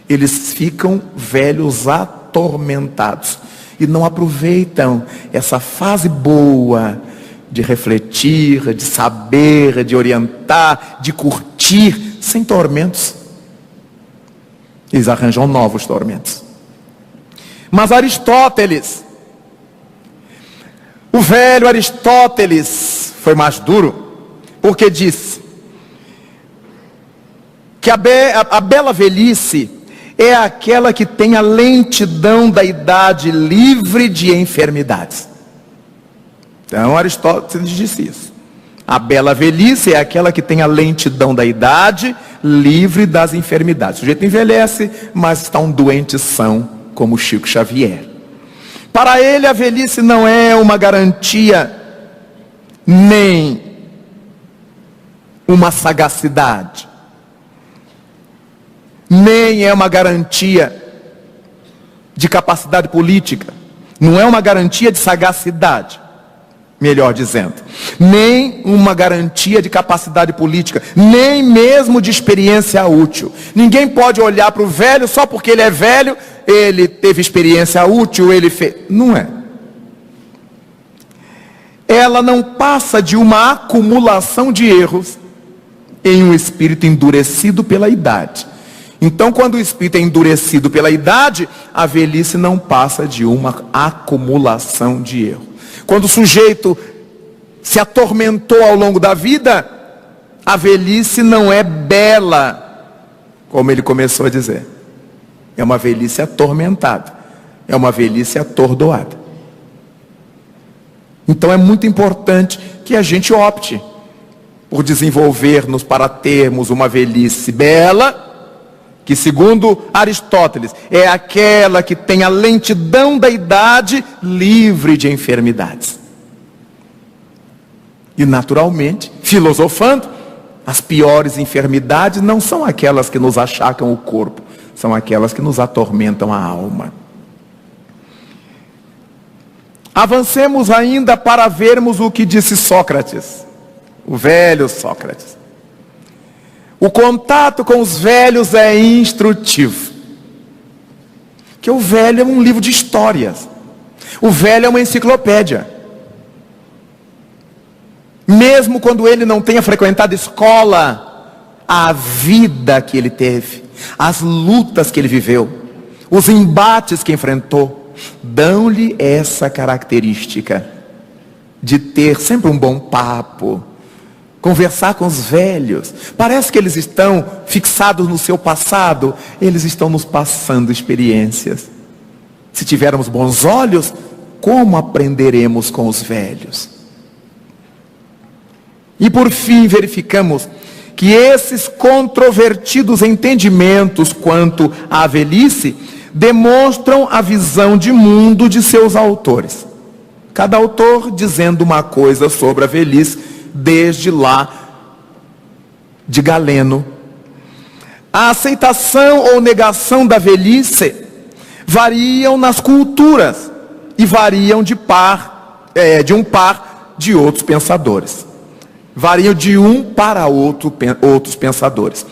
S1: eles ficam velhos atormentados e não aproveitam essa fase boa de refletir, de saber, de orientar, de curtir, sem tormentos. Eles arranjam novos tormentos. Mas Aristóteles, o velho Aristóteles, foi mais duro, porque disse que a bela velhice é aquela que tem a lentidão da idade livre de enfermidades. Então Aristóteles disse isso. A bela velhice é aquela que tem a lentidão da idade livre das enfermidades. O sujeito envelhece, mas está um doente são, como Chico Xavier. Para ele a velhice não é uma garantia, nem uma sagacidade, nem é uma garantia de capacidade política, não é uma garantia de sagacidade, melhor dizendo, nem uma garantia de capacidade política, nem mesmo de experiência útil. Ninguém pode olhar para o velho só porque ele é velho, ele teve experiência útil, ele fez. Não é. Ela não passa de uma acumulação de erros em um espírito endurecido pela idade. Então, quando o espírito é endurecido pela idade, a velhice não passa de uma acumulação de erro. Quando o sujeito se atormentou ao longo da vida, a velhice não é bela, como ele começou a dizer. É uma velhice atormentada. é uma velhice atordoada. Então é muito importante que a gente opte por desenvolver-nos para termos uma velhice bela, que segundo Aristóteles é aquela que tem a lentidão da idade livre de enfermidades. E naturalmente, filosofando, as piores enfermidades não são aquelas que nos achacam o corpo, são aquelas que nos atormentam a alma. Avancemos ainda para vermos o que disse Sócrates, o velho Sócrates. O contato com os velhos é instrutivo. Porque o velho é um livro de histórias. O velho é uma enciclopédia. Mesmo quando ele não tenha frequentado escola, a vida que ele teve, as lutas que ele viveu, os embates que enfrentou, dão-lhe essa característica de ter sempre um bom papo, conversar com os velhos. Parece que eles estão fixados no seu passado, eles estão nos passando experiências. Se tivermos bons olhos, como aprenderemos com os velhos? E por fim verificamos que esses controvertidos entendimentos quanto à velhice demonstram a visão de mundo de seus autores. Cada autor dizendo uma coisa sobre a velhice, desde lá de Galeno. A aceitação ou negação da velhice variam nas culturas e variam de um par de outros pensadores. Variam de um para outros pensadores.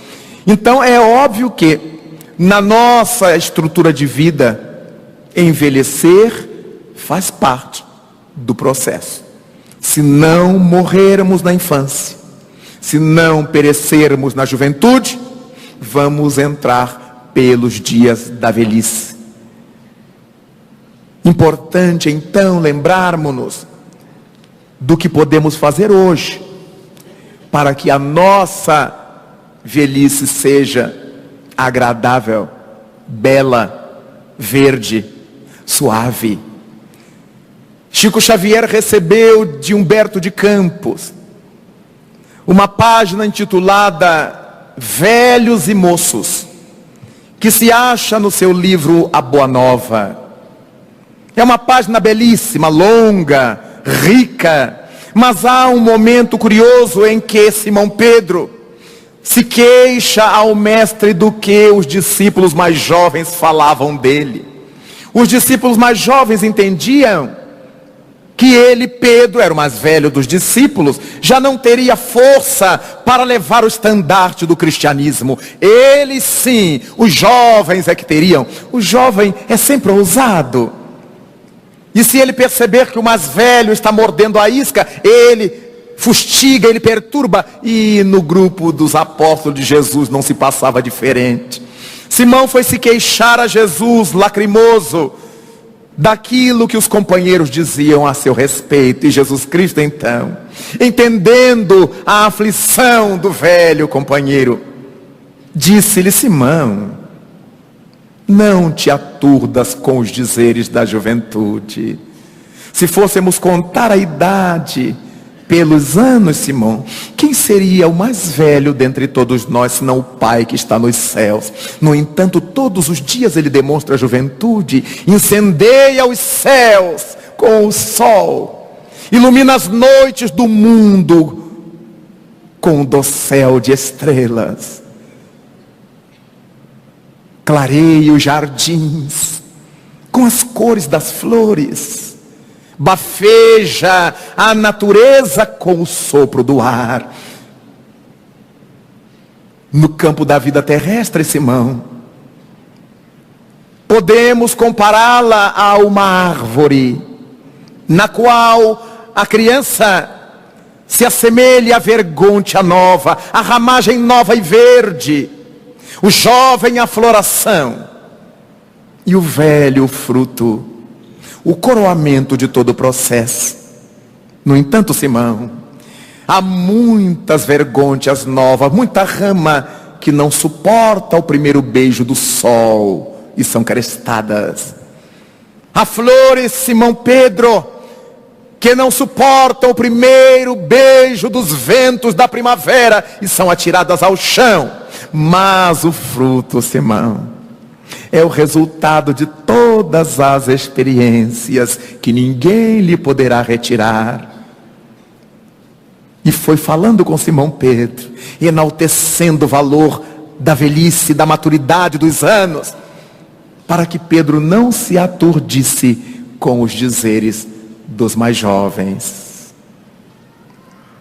S1: Então é óbvio que na nossa estrutura de vida, envelhecer faz parte do processo. Se não morrermos na infância, se não perecermos na juventude, vamos entrar pelos dias da velhice. Importante então lembrarmos-nos do que podemos fazer hoje, para que a nossa velhice seja agradável, bela, verde, suave. Chico Xavier recebeu de Humberto de Campos uma página intitulada Velhos e Moços, que se acha no seu livro A Boa Nova. É uma página belíssima, longa, rica, mas há um momento curioso em que Simão Pedro se queixa ao mestre do que os discípulos mais jovens falavam dele. Os discípulos mais jovens entendiam que ele, Pedro, era o mais velho dos discípulos, já não teria força para levar o estandarte do cristianismo. Eles sim, os jovens é que teriam. O jovem é sempre ousado. E se ele perceber que o mais velho está mordendo a isca, ele fustiga, ele perturba. E no grupo dos apóstolos de Jesus não se passava diferente. Simão foi se queixar a Jesus, lacrimoso, daquilo que os companheiros diziam a seu respeito. E Jesus Cristo então, entendendo a aflição do velho companheiro, disse-lhe: Simão, não te aturdas com os dizeres da juventude. Se fôssemos contar a idade pelos anos, Simão, quem seria o mais velho dentre todos nós, senão o Pai que está nos céus? No entanto, todos os dias ele demonstra a juventude, incendeia os céus com o sol, ilumina as noites do mundo com um dossel de estrelas, clareia os jardins com as cores das flores, bafeja a natureza com o sopro do ar. No campo da vida terrestre, Simão, podemos compará-la a uma árvore, na qual a criança se assemelha à vergôntia nova, à ramagem nova e verde, o jovem à floração, e o velho fruto, o coroamento de todo o processo. No entanto, Simão, há muitas vergôncias novas, muita rama que não suporta o primeiro beijo do sol e são crestadas. Há flores, Simão Pedro, que não suportam o primeiro beijo dos ventos da primavera e são atiradas ao chão. Mas o fruto, Simão, é o resultado de todas as experiências que ninguém lhe poderá retirar. E foi falando com Simão Pedro, enaltecendo o valor da velhice, da maturidade dos anos, para que Pedro não se aturdisse com os dizeres dos mais jovens.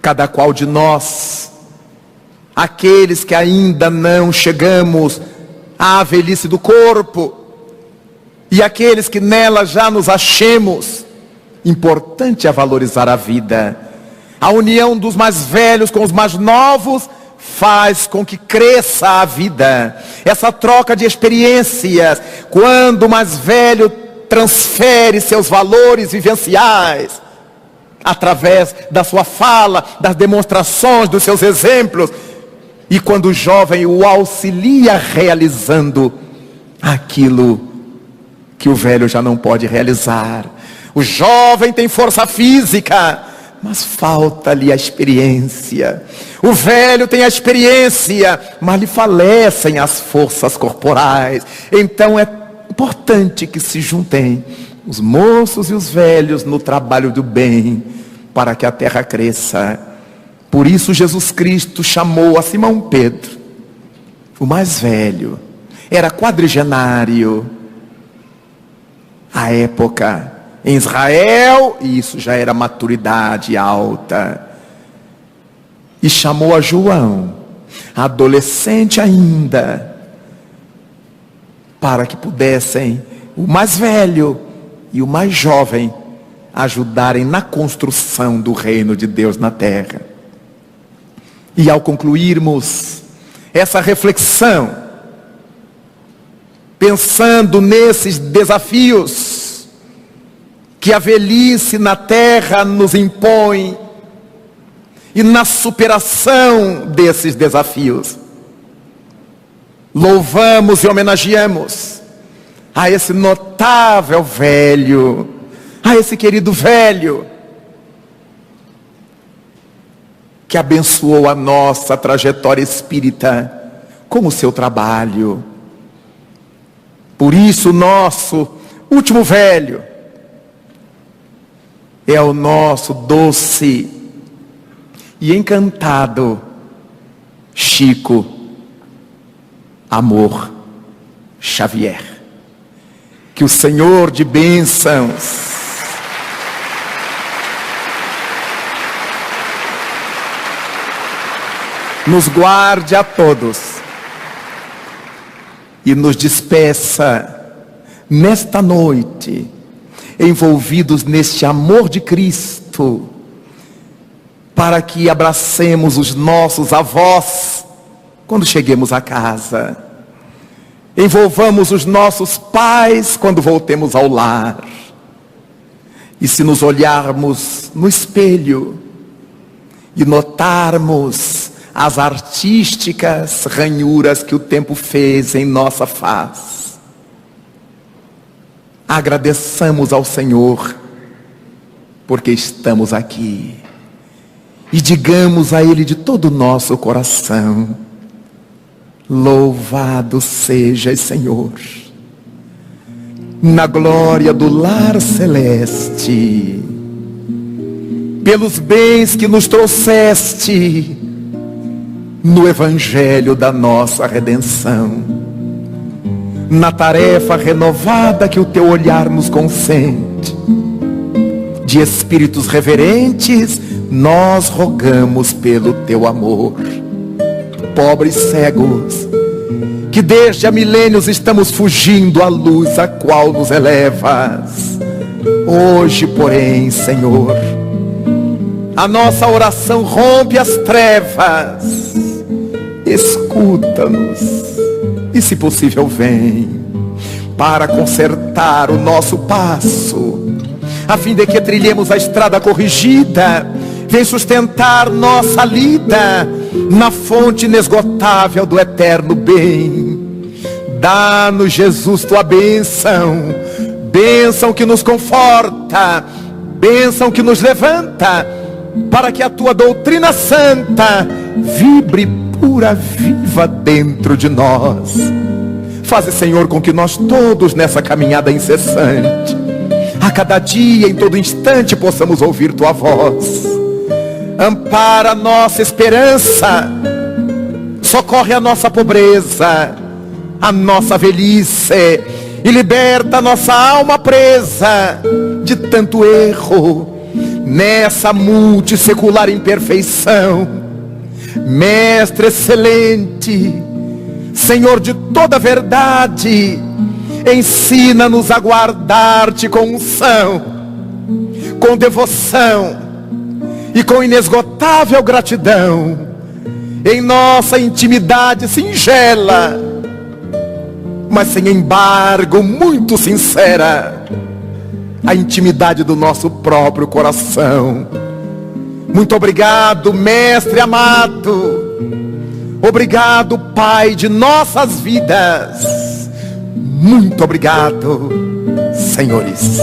S1: Cada qual de nós, aqueles que ainda não chegamos à velhice do corpo, e aqueles que nela já nos achemos, importante é valorizar a vida. A união dos mais velhos com os mais novos faz com que cresça a vida. Essa troca de experiências, quando o mais velho transfere seus valores vivenciais, através da sua fala, das demonstrações, dos seus exemplos, e quando o jovem o auxilia realizando aquilo que o velho já não pode realizar. O jovem tem força física, mas falta-lhe a experiência. O velho tem a experiência, mas lhe falecem as forças corporais. Então é importante que se juntem os moços e os velhos no trabalho do bem, para que a terra cresça. Por isso Jesus Cristo chamou a Simão Pedro, o mais velho, era quadrigenário. À época, em Israel, isso já era maturidade alta. E chamou a João, adolescente ainda, para que pudessem o mais velho e o mais jovem ajudarem na construção do reino de Deus na terra. E ao concluirmos essa reflexão, pensando nesses desafios que a velhice na terra nos impõe, e na superação desses desafios, louvamos e homenageamos a esse notável velho, a esse querido velho, que abençoou a nossa trajetória espírita com o seu trabalho. Por isso, o nosso último velho é o nosso doce e encantado Chico Amor Xavier. Que o Senhor de bênçãos nos guarde a todos e nos despeça nesta noite, envolvidos neste amor de Cristo, para que abracemos os nossos avós quando cheguemos a casa, envolvamos os nossos pais quando voltemos ao lar, e se nos olharmos no espelho e notarmos as artísticas ranhuras que o tempo fez em nossa face, agradeçamos ao Senhor porque estamos aqui. E digamos a Ele de todo o nosso coração: louvado sejas, Senhor, na glória do lar celeste, pelos bens que nos trouxeste no evangelho da nossa redenção, na tarefa renovada que o teu olhar nos concede. De espíritos reverentes, nós rogamos pelo teu amor. Pobres cegos, que desde há milênios estamos fugindo à luz a qual nos elevas. Hoje, porém, Senhor, a nossa oração rompe as trevas. Escuta-nos e, se possível, vem para consertar o nosso passo, a fim de que trilhemos a estrada corrigida. Vem sustentar nossa lida na fonte inesgotável do eterno bem. Dá-nos, Jesus, tua bênção, bênção que nos conforta, bênção que nos levanta, para que a tua doutrina santa vibre pura, viva dentro de nós. Faze, Senhor, com que nós todos nessa caminhada incessante, a cada dia, em todo instante, possamos ouvir tua voz. Ampara a nossa esperança, socorre a nossa pobreza, a nossa velhice, e liberta a nossa alma presa de tanto erro nessa multissecular imperfeição. Mestre excelente, Senhor de toda verdade, ensina-nos a guardar-te com unção, com devoção e com inesgotável gratidão, em nossa intimidade singela, mas sem embargo muito sincera, a intimidade do nosso próprio coração. Muito obrigado, Mestre amado. Obrigado, Pai de nossas vidas. Muito obrigado, senhores.